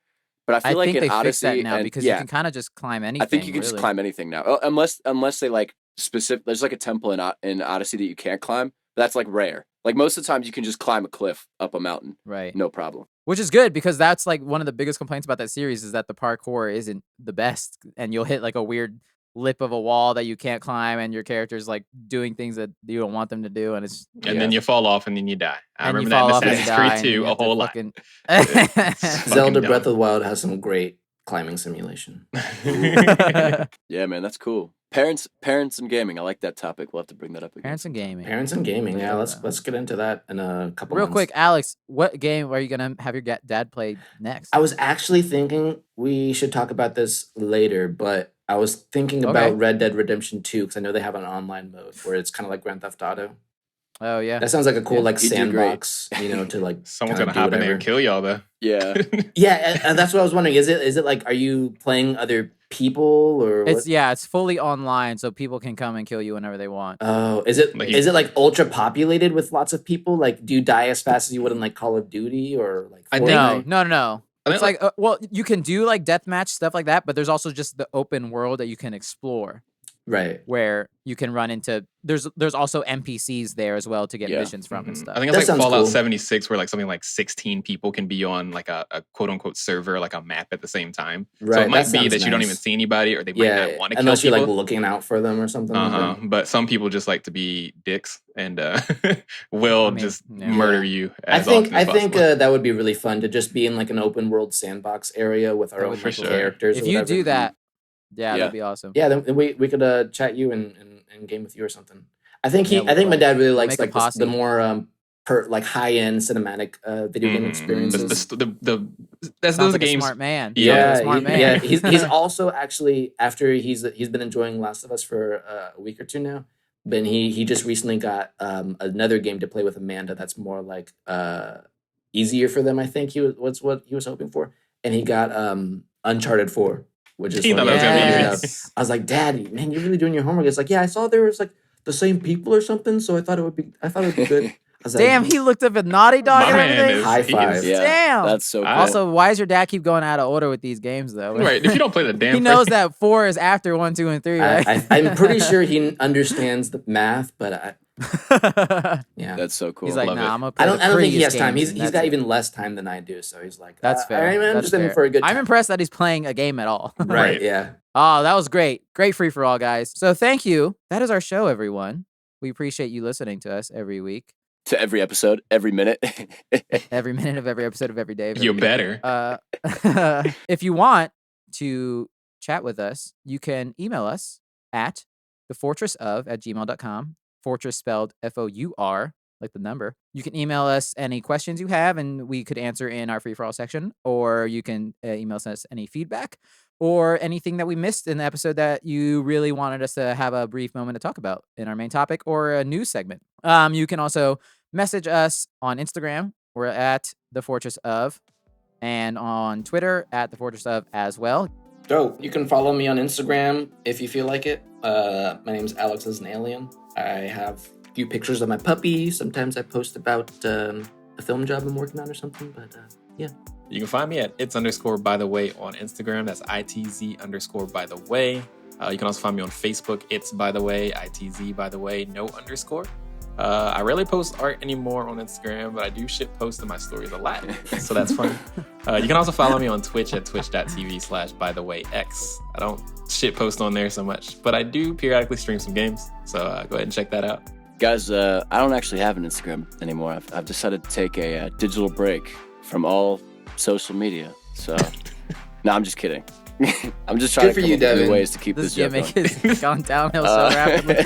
But I I feel like think in they Odyssey fixed that now and, because yeah, you can kind of just climb anything. I think you can just really. climb anything now, unless they like specific. There's like a temple in Odyssey that you can't climb. But that's like rare. Like most of the times, you can just climb a cliff up a mountain, Right. no problem. Which is good because that's like one of the biggest complaints about that series is that the parkour isn't the best and you'll hit like a weird lip of a wall that you can't climb and your character's like doing things that you don't want them to do and it's And then you fall off and then you die. I and you remember that fall in off and you Assassin's die, Creed and then 2 you a have to whole lot. fucking- Zelda dumb. Breath of the Wild has some great climbing simulation. Yeah, man, that's cool. Parents and gaming. I like that topic. We'll have to bring that up again. Parents and gaming. Parents and gaming, yeah. Yeah. Let's get into that in a couple. Real months. quick, Alex, what game are you gonna have your dad play next? I was actually thinking we should talk about this later, but I was thinking Okay. about Red Dead Redemption 2 because I know they have an online mode where it's kind of like Grand Theft Auto. Oh yeah. That sounds like a cool Yeah. like You do great. sandbox, you know, to like Someone's kinda gonna hop do in there whatever. and kill y'all though. Yeah, Yeah, and that's what I was wondering. Is it like are you playing other people or what? It's fully online, so people can come and kill you whenever they want. Oh, is it Like- like ultra populated with lots of people? Like, do you die as fast as you would in like Call of Duty or like I Fortnite? think- No. I It's think, like well, you can do like deathmatch stuff like that, but there's also just the open world that you can explore. Right. where you can run into. There's also NPCs there as well to get Yeah. missions from and Mhm. stuff. I think That it's like sounds Fallout cool. 76, where like something like 16 people can be on like a quote unquote server, like a map at the same time. So Right, it might that be sounds that you don't even nice. see anybody, or they might Yeah, not want to kill unless you're like people. looking out for them or something. But some people just like to be dicks and will I mean, just yeah. murder Yeah. you I as think often as possible. that would be really fun to just be in like an open world sandbox area with our That own would be like, cool. characters. If or you whatever. do that, Yeah. that'd be awesome. Yeah, then we could chat you and game with you or something. I think Yeah, I think my we'll dad really likes make a like the posse. more like high end cinematic video game Mhm. experiences. That's Sounds those like games. a smart man. Yeah. Sounds like a Yeah, smart man. yeah. He's also actually after he's been enjoying Last of Us for a week or two now. But he just recently got another game to play with Amanda that's more like easier for them. I think what he was hoping for, and he got Uncharted 4, which is He thought funny. that was gonna be easy. Yes. I was like, Dad, man, you're really doing your homework. It's like, yeah, I saw there was like the same people or something, so I thought it would be good. I was like, Damn, he looked up at Naughty Dog My and man everything. is High he five. is- Yeah. Damn. That's so cool. Also, why does your dad keep going out of order with these games though? Right. If you don't play the damn he knows first- that 4 is after 1, 2, and 3, right? I'm pretty sure he understands the math, but yeah. That's so cool. He's like, Love nah, it. I'm gonna play I don't the think he prettiest has time. games, He's and got that's it. even less time than I do, so he's like, That's fair. I'm That's just in fair. for a good time. I'm impressed that he's playing a game at all. Right, yeah. Oh, that was great. Great free for all, guys. So thank you. That is our show, everyone. We appreciate you listening to us every week, To every episode, every minute. every minute of every episode of every day. Of You every week. better. If you want to chat with us, you can email us at thefortressof@gmail.com. Fortress spelled FOUR, like the number. You can email us any questions you have, and we could answer in our free for all section, or you can email us any feedback or anything that we missed in the episode that you really wanted us to have a brief moment to talk about in our main topic or a news segment. You can also message us on Instagram. We're at the Fortress of, and on Twitter at the Fortress of as well. So you can follow me on Instagram if you feel like it. My name's Alex as an Alien. I have a few pictures of my puppy. Sometimes I post about a film job I'm working on or something. But yeah. You can find me at its_by_the_way on Instagram. That's ITZ_by_the_way. You can also find me on Facebook. It's by the way, ITZ by the way, no underscore. I rarely post art anymore on Instagram, but I do shit post in my stories a lot, so that's fun. You can also follow me on Twitch at twitch.tv/bythewayx. I don't shit post on there so much, but I do periodically stream some games, so go ahead and check that out. Guys, I don't actually have an Instagram anymore. I've decided to take a digital break from all social media. So, no, I'm just kidding. I'm just trying Good to for come you, up with new Devin. ways to keep This this joke gimmick going. has gone downhill so rapidly.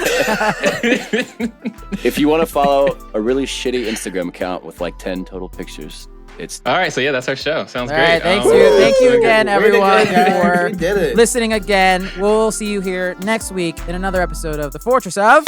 If you want to follow a really shitty Instagram account with like 10 total pictures, it's All right, so yeah, that's our show. Sounds All great. right, thank you again, Way to go, everyone, guys. for We did it. listening again. We'll see you here next week in another episode of The Fortress of...